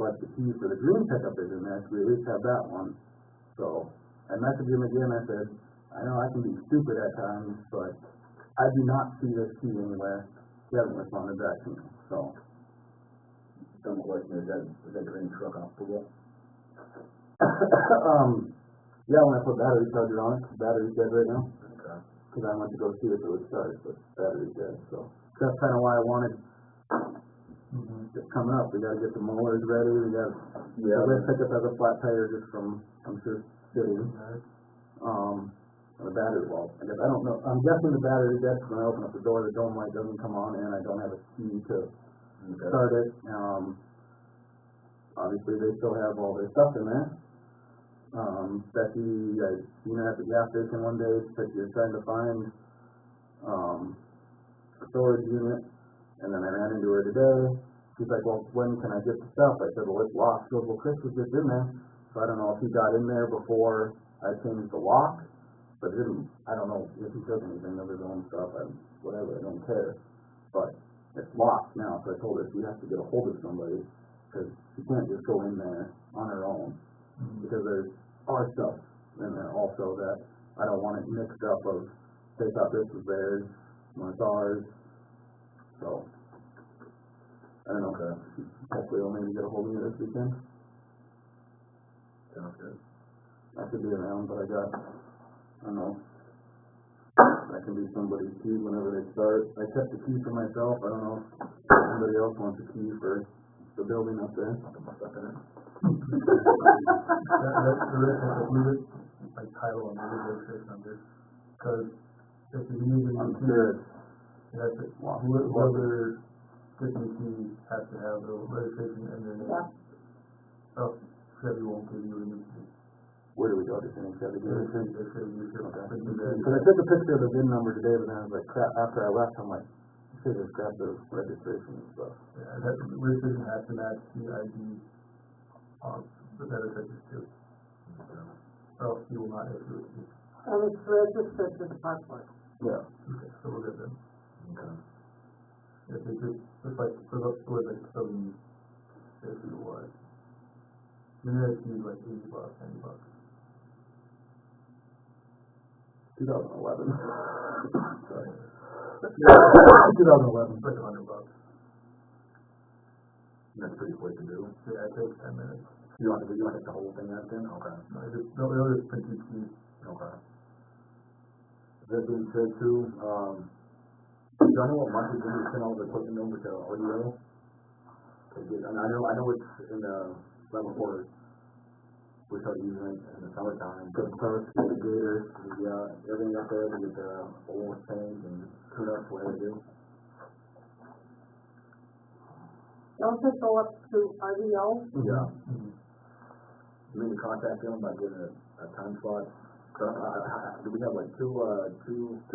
but the key for the green pickup is in there, so we at least have that one. So I messaged him again, I said, I know I can be stupid at times, but I do not see this key anywhere. He hasn't responded back to me, so. Some question, is that green truck operable? Yeah, when I put battery charger on it, the battery's dead right now. Okay. Because I went to go see if it would start, but battery's dead, so. That's kind of why I wanted, it's coming up, we gotta get the mowers ready, we got, the red pickup has a flat tire just from, I'm sure, sitting. And the battery, well, I don't know, I'm guessing the battery's dead, because when I open up the door, the dome light doesn't come on, and I don't have a key to start it. Obviously, they still have all their stuff in there. Becky, I seen her at the gas station one day, she said she was trying to find, a storage unit, and then I ran into her today. She's like, well, when can I get the stuff? I said, well, it's locked. She goes, well, Chris was just in there, so I don't know if he got in there before I changed the lock, but I don't know if he took anything of his own stuff, whatever, I don't care. But it's locked now, so I told her she has to get a hold of somebody, because she can't just go in there on her own, because there's our stuff in there also that I don't want it mixed up of, they thought this was theirs, when it's ours, so, I don't know, hopefully I'll maybe get a hold of you this weekend. Sounds good. I could be around, but I don't know, that can be somebody's key whenever they start. I kept the key for myself, I don't know if somebody else wants a key for the building up there. Move it, like title and move it under, because if you need a I'm new key, sure that's it. Whoever gets the key has to have the registration and their name. So Chevy won't give you a new key. where do we go, just any Chevy dealer? Chevy, you should, Okay. but you better- Because I took a picture of the VIN number today, but then I was like, crap, after I left, I'm like, I should just grab the registration and stuff. Yeah, that registration has to match the ID on the better pictures too. Or else you will not issue a key. And it's registered to the park board. Yeah. Okay, so we're good then. Okay. If it's just like, for the, like, some issue was. Maybe it's like $80, $90. 2011. Sorry. 2011. It's like $100. That's pretty quick to do. Yeah, it takes 10 minutes. You want to get the whole thing out then? Okay. No, they'll just print each key. Okay. That being said too, do you know what month we send all the equipment over to audio? And I know it's in the, right before we start using it in the summertime, but the gators, everything up there to get the oil change and tune up whatever they do. Don't they go up to RDO? Yeah. You mean to contact them by getting a time slot? Do we have like two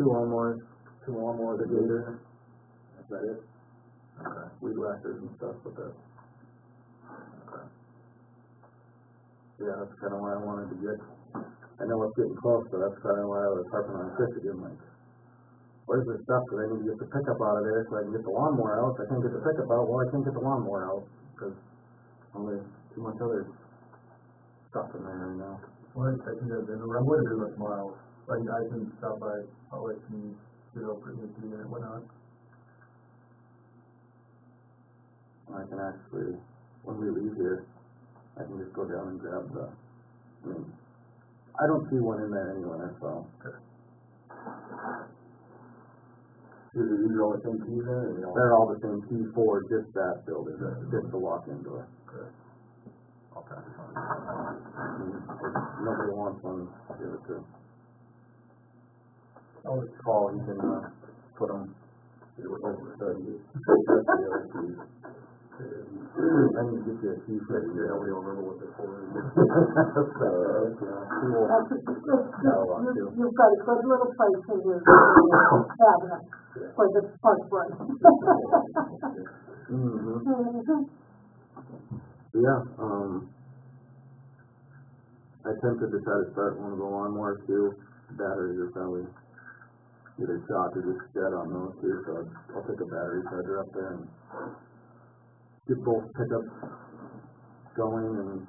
lawnmowers, a gator? Is that it? Okay. Weed whackers and stuff with that. Okay. Yeah, that's kinda why I wanted to get, I know it's getting close, but that's kinda why I was harping on Chris again, like, where's this stuff, cause I need to get the pickup out of there so I can get the lawnmower out. If I can't get the pickup out, well, I can't get the lawnmower out, cause there's too much other stuff in there right now. Well, I think that's it, I'm going to do it tomorrow, like, I can stop by, I'll let you get over it, and whatnot. I can actually, when we leave here, I can just go down and grab I don't see one in there anywhere, so. These are all the same keys there, or They're all the same key for just that building, just the walk-in door. Okay. If nobody wants one, I'll give it to Oh, Paul, he can, put them. I need to get you a key for it, nobody will remember what they're for. Cool. You've got a good little place in your cabinet for the spark plug. Yeah, I tempted to try to start one of the lawnmowers too. Batteries are probably either shot or just dead on those too, so I'll take a battery charger up there and get both pickups going, and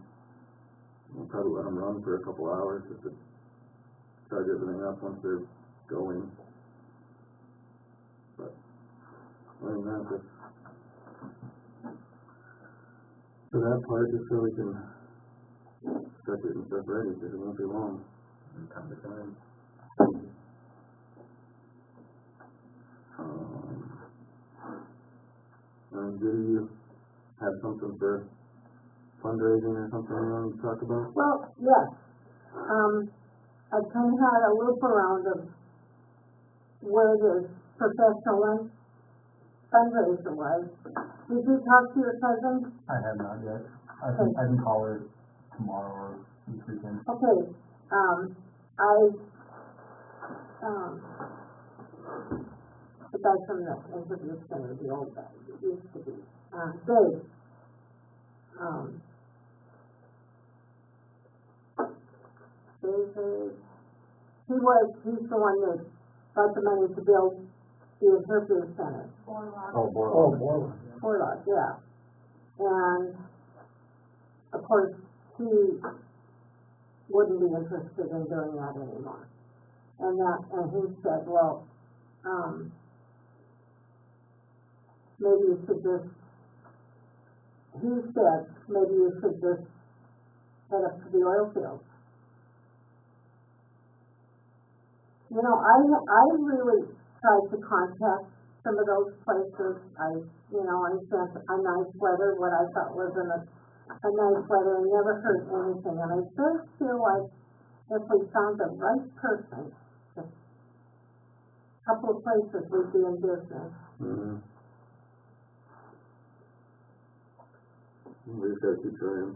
I'll probably let them run for a couple hours just to charge everything up once they're going. But other than that, just for that part, just so we can start getting stuff ready, because it won't be long. From time to time. Did you have something for fundraising or something you wanted to talk about? Well, yes. I kind of had a loop around of where the professional fundraiser was. Did you talk to your cousin? I have not yet. I can call her tomorrow or this weekend. Okay, the guy from the interview center, the old guy, it used to be, Dave. He's the one that got the money to build the interview center. Borlaug, yeah. And, of course, he wouldn't be interested in doing that anymore. And he said, well, maybe you should just head up to the oil fields. You know, I really tried to contact some of those places. I sent a nice letter, what I thought was a nice letter, and never heard anything. And I just feel like if we found the right person, a couple of places would be in business. Mm-hmm. We just gotta keep trying.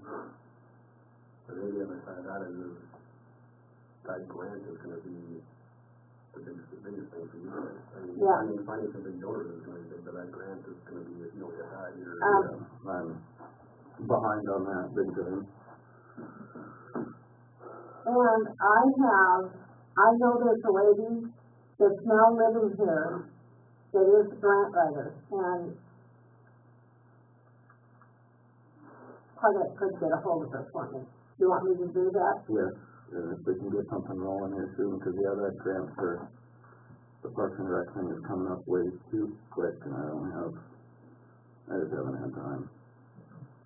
And then the other side of that is that grant is gonna be the biggest thing for you guys. I mean, Yeah. finding some big donors is gonna be big, but that grant is gonna be, if you don't get that, you're. I'm behind on that big time. And I know there's a lady that's now living here that is a grant writer, and probably could get a hold of her for me. You want me to do that? Yes, and if we can get something rolling here soon, because that grant for the Parks and Rec thing is coming up way too quick, and I just haven't had time.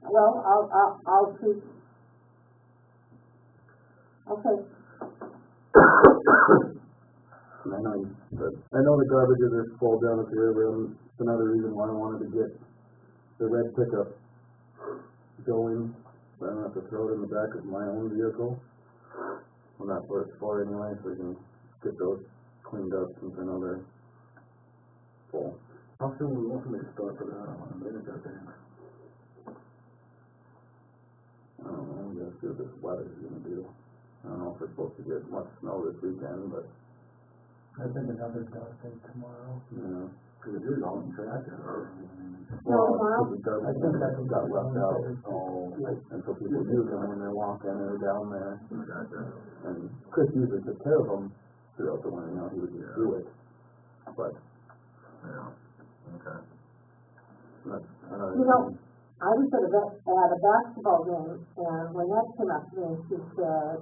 Well, I'll see. Okay. And I know you, But I know the garbages are full down at the river, and it's another reason why I wanted to get the red pickup going, so I don't have to throw it in the back of my own vehicle. Well, that's what it's for anyway, so we can get those cleaned up since I know they're full. how soon will we want somebody to start for that, I want to make that thing. I don't know, we'll see what this weather's gonna do. I don't know if we're supposed to get much snow this weekend, but, I think another day tomorrow. you know. Cause if you're on track, Well, tomorrow? because the I garbage think that's got left out, oh, and so people use them when they're walking or down there. gotcha. And Chris usually took care of them throughout the winter, you know, he would just do it. But Yeah, okay. that's another You know, thing. I was at a basketball game, and Lynette came up to me and she said,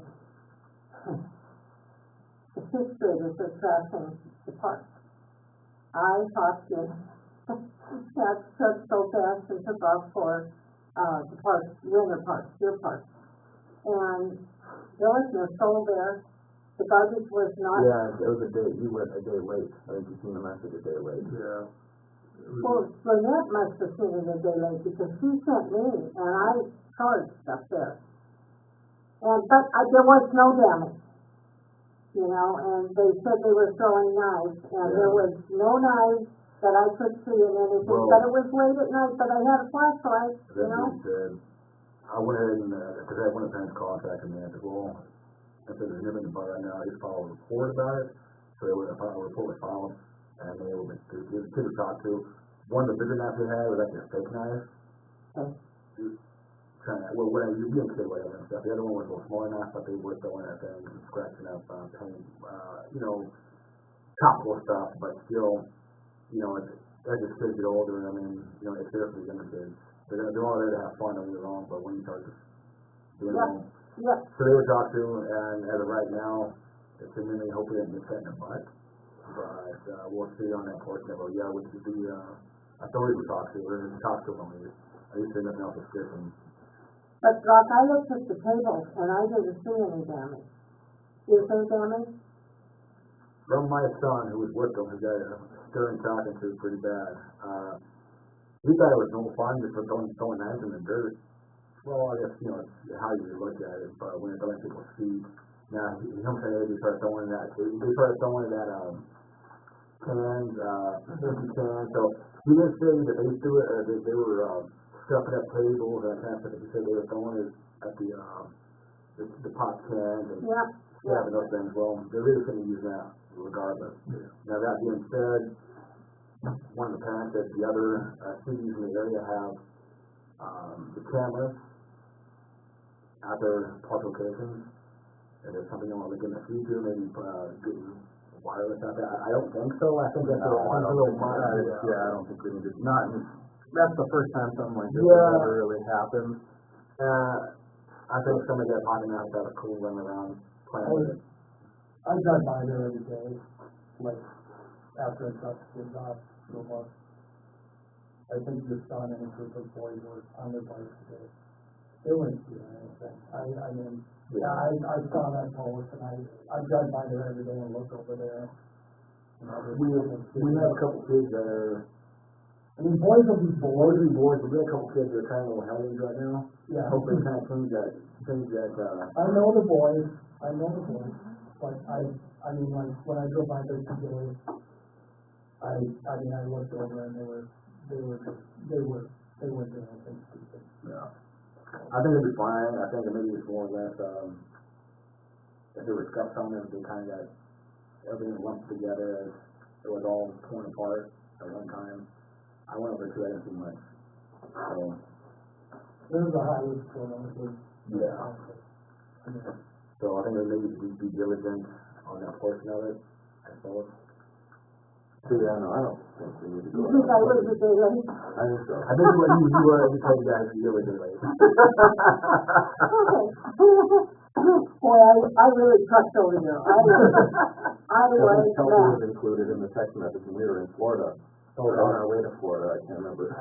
the fifth graders are trashing the park. I hopped in, got truck so fast and took off for, the park, winter park, your park. And there was no soul there, the garbage was not. Yeah, it was a day, you went a day late, I think you seen the message a day late. Yeah. Well, Lynette must have seen it a day late because she sent me and I charged up there. And, but there was no damage, you know, and they said they were throwing knives and there was no knives that I could see in anything, Well- but it was late at night, but I had a flashlight, you That know? being said, I went ahead and, cause I had one of the parents contacted me, I said, well, I said, there's nothing about it right now, I just filed a report about it, so they went, a report was filed, and they were, the kids were talked to. One of the bigger knives they had was actually a fake knife. Trying to, well, whatever, you can say whatever and stuff. The other one was a little small enough, but they were throwing at things and scratching up, paint, you know, topical stuff, but still, you know, as the kids get older, I mean, you know, it's there for the younger kids. They're all there to have fun, don't get me wrong, but when you start just doing it wrong. Yep, So they were talked to, and as of right now, it's in there, hopefully it gets set in the butt. But, we'll see on that portion of it, yeah, which is the, authorities we talked to, we're gonna talk to them, at least there's nothing else to scare them. but Rock, I looked at the tables and I didn't see any damage. Is there damage? From my son, who was with them, who got stirring talking to pretty bad, he thought it was no fun just for throwing knives in the dirt. Well, I guess, you know, it's how you look at it, but when it's other people's feet, now, he'll say they started throwing that, cans, empty cans, so he didn't say that they threw it, or that they were, stuffing up tables and that kind of stuff, he said they were throwing it at the pop cans and Yep, having those things, well, they really shouldn't use that regardless. Now, that being said, one of the parents said the other, cities in the area have, the cameras at their park locations. Is there something you want to look in the future, maybe, getting wireless out there? I don't think so, I think that's a little much. Yeah, I don't think we need to, that's the first time something like this Yeah. has ever really happened. I think somebody got hot enough to have a cool run around playing with it. I drive by there every day, like, after I drop the kids off, go up. I think the son and a group of boys were on their bikes today. They weren't doing anything. I mean, yeah, I saw that post and I drive by there every day and look over there. You know, We have a couple kids that are, I mean, boys will be bored. boys, we got a couple kids that are kind of a little hellish right now. Yeah. Hopefully kind of things that, I know the boys, but I mean, when I drove by there today, I mean, I looked over and they were doing anything stupid. yeah. I think it'll be fine, I think maybe it's more or less, if there was scuffs on it, they kind of got everything lumped together, it was all torn apart at one time. I went over to it, I didn't see much, so, There's a high risk for them, it was. yeah. So I think maybe we be diligent on that portion of it, I suppose. Yeah, no, I don't think we need to you go. think I was a day late? I think so. I think what you were, every time you guys, you were late. Boy, I really trucked over there. I was, Kelly was included in the text message when we were in Florida, or on our way to Florida, I can't remember.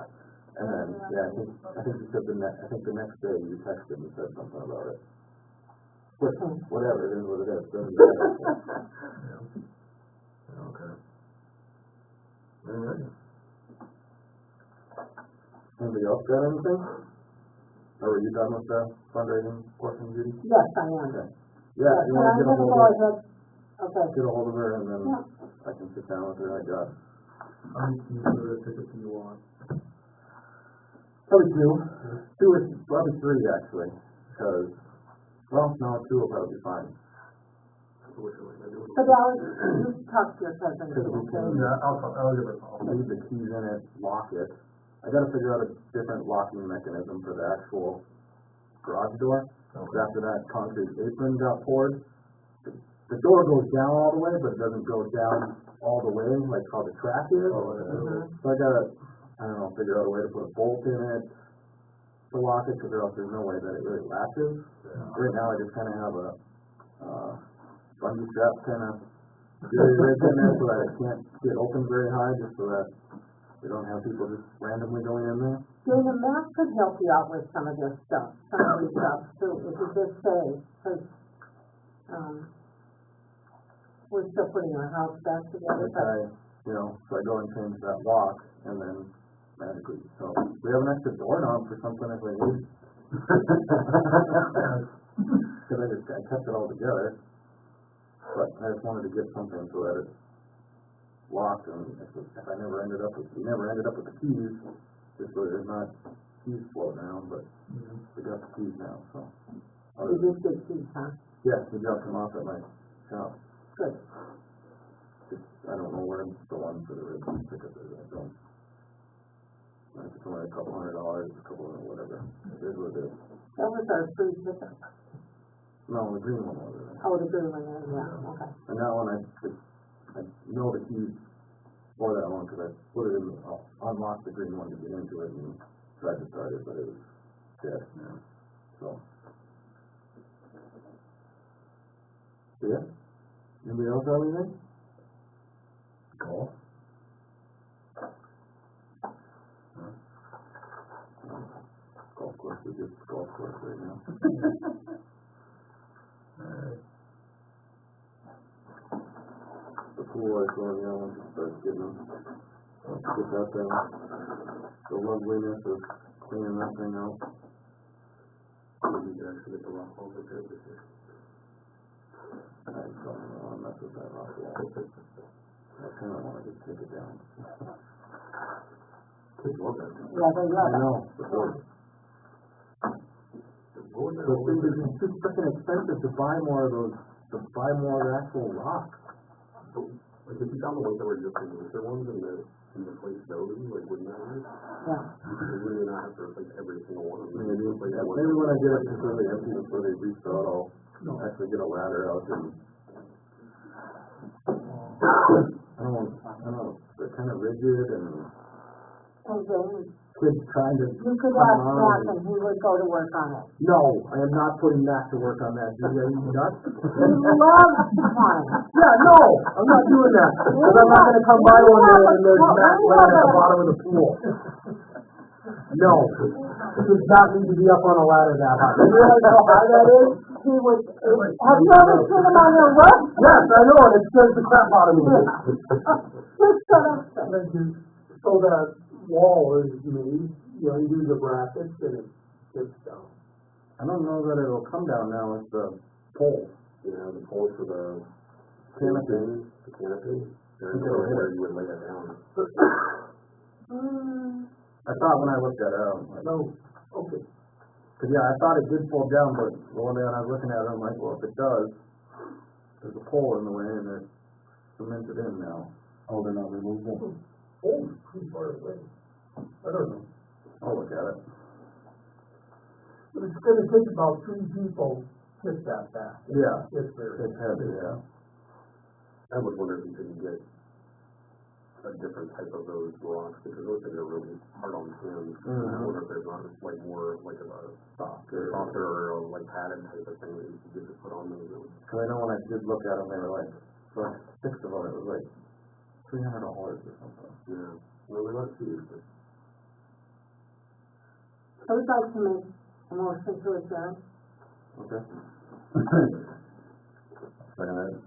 And then, yeah, I think you said the next day you texted and said something about it. But, whatever, it is what it is, doesn't matter. Okay. Alright. Anybody else got anything? Or are you done with the fundraising portion, Judy? Yes, I am. Okay. Yes, Yeah, you and wanna I'm get a gonna hold go of, ahead, okay. get a hold of her and then Yeah. I can sit down with her, I got How many keys for the ticket do you want? probably probably three actually, because, well, no, two will probably be fine. But Alex, you talk to your president, Because we okay? can, I'll give it a call. leave the keys in it, lock it. I gotta figure out a different locking mechanism for the actual garage door. Because after that concrete apron got poured, the door goes down all the way, but it doesn't go down all the way, like how the track is. So I gotta, I don't know, figure out a way to put a bolt in it to lock it, because there's no way that it really latches. Right now, I just kinda have a, bungee strap kinda rigged in there so that it can't get open very high, just so that we don't have people just randomly going in there. Dana, Matt could help you out with some of this stuff, some of these stuff, so if you just say, because, we're still putting our house back together, Like but I, so I go and change that lock, and then magically, so we have an extra doorknob for something if we need. Because I kept it all together, but I just wanted to get something so that it's locked, and if I never ended up with the keys, just so there's not keys floating around, but we got the keys now, so. you just get keys, huh? Yeah, we dropped them off at my shop. Good. Just, I don't know where the one for the original pickup is, I don't. It's only $200, whatever. It is what it is. That was our free pickup. No, the green one was it. Oh, the green one, yeah, okay. And that one, I know the keys for that one, because I put it in, unlocked the green one to get into it and tried to start it, but it was dead. Yeah. So. Yeah? Anybody else have anything? Call. Golf course, we just golf course right now. Alright. The pool, I saw, once it starts getting, get that thing, the loveliness of cleaning that thing out. Maybe you can actually get the rock wall repaired this year. I don't know, I'm not with that rock wall. I kinda wanna just take it down. Kids love that. Yeah, they love I it. know, the thing is, it's too freaking expensive to buy more of those, to buy more of the actual rock. Like, if you found the ones that were just the looser ones and replace those, like, wouldn't that work? Yeah. Because we would not have to replace every single one of them. Maybe, Replace that one. maybe when I get it completely empty before they restart, I'll actually get a ladder out and. I don't know, they're kinda rigid and And then kids trying to. you could climb ask on Matt and- and he would go to work on it. No, I am not putting Matt to work on that, Judy, are you nuts? He loves to climb. Yeah, no, I'm not doing that, because I'm not gonna come by one day and there's Matt laying at the bottom of the pool. No, this does not need to be up on a ladder that high. You realize how high that is? He would, have you ever seen him on your roof? Yes, I know, and it scares the crap out of me. Just shut up. So that wall is made, you do the brackets and it gets down. I don't know that it'll come down now with the pole. Yeah, the poles for the Canopy. the canopy, there's Okay. no where you would lay it down. I thought when I looked at it, like, No, okay. cause yeah, I thought it did fold down, but the one day when I was looking at it, I'm like, well, if it does, there's a pole in the way and it's cemented in now. Oh, they're not removable? Oh, too far away. I don't know. I'll look at it. But it's gonna take about 3 people to get that back. Yeah, It's very. it's heavy, yeah. I would wonder if you could get a different type of those rocks, because those things are really hard on the hands. I wonder if there's not like more like of a softer or like padded type of thing that you could just put on those. Cause I know when I did look at them, they were like, for 6 of them, it was like $300 or something. Yeah, well, they're not cheap, but I would like to make a motion to adjourn. Okay. Second,